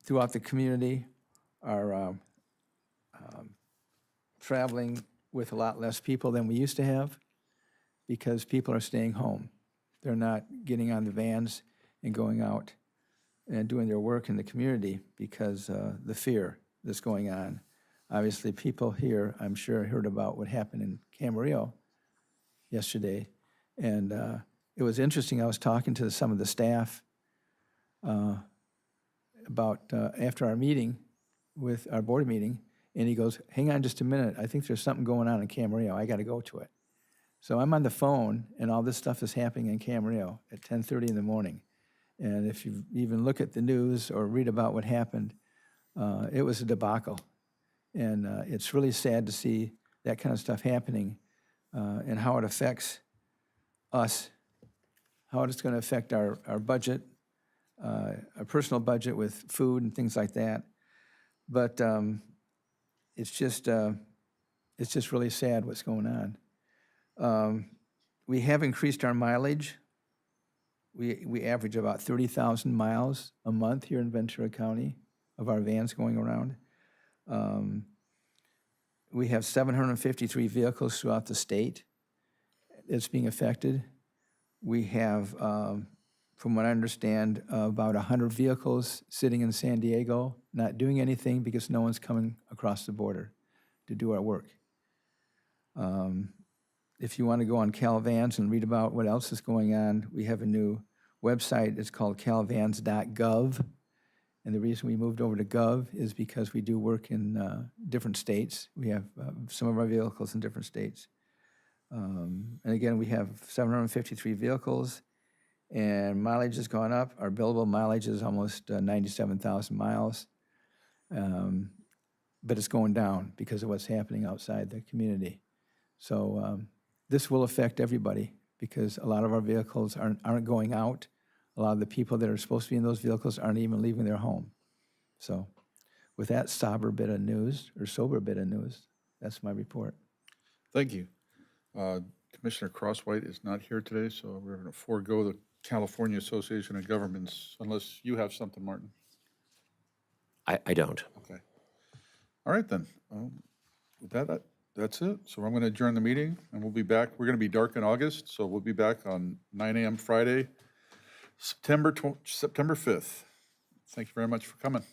throughout the community are traveling with a lot less people than we used to have because people are staying home. They're not getting on the vans and going out and doing their work in the community because the fear that's going on. Obviously, people here, I'm sure, heard about what happened in Camarillo yesterday. And it was interesting. I was talking to some of the staff about after our meeting, with our board meeting, and he goes, hang on just a minute. I think there's something going on in Camarillo. I got to go to it. So I'm on the phone, and all this stuff is happening in Camarillo at 10:30 in the morning. And if you even look at the news or read about what happened, it was a debacle. And it's really sad to see that kind of stuff happening and how it affects us, how it's going to affect our budget, our personal budget with food and things like that. But it's just really sad what's going on. We have increased our mileage. We average about 30,000 miles a month here in Ventura County of our vans going around. We have 753 vehicles throughout the state that's being affected. We have, from what I understand, about 100 vehicles sitting in San Diego, not doing anything because no one's coming across the border to do our work. If you want to go on CalVans and read about what else is going on, we have a new website. It's called calvans.gov. And the reason we moved over to Gov is because we do work in different states. We have some of our vehicles in different states. And again, we have 753 vehicles, and mileage has gone up. Our billable mileage is almost 97,000 miles. But it's going down because of what's happening outside the community. So this will affect everybody because a lot of our vehicles aren't going out. A lot of the people that are supposed to be in those vehicles aren't even leaving their home. So with that sober bit of news, that's my report. Thank you. Commissioner Crosswhite is not here today, so we're going to forego the California Association of Governments unless you have something, Martin. I don't. Okay. All right, then. With that, that's it. So I'm going to adjourn the meeting, and we'll be back. We're going to be dark in August, so we'll be back on 9 a.m. Friday September 5th. Thank you very much for coming.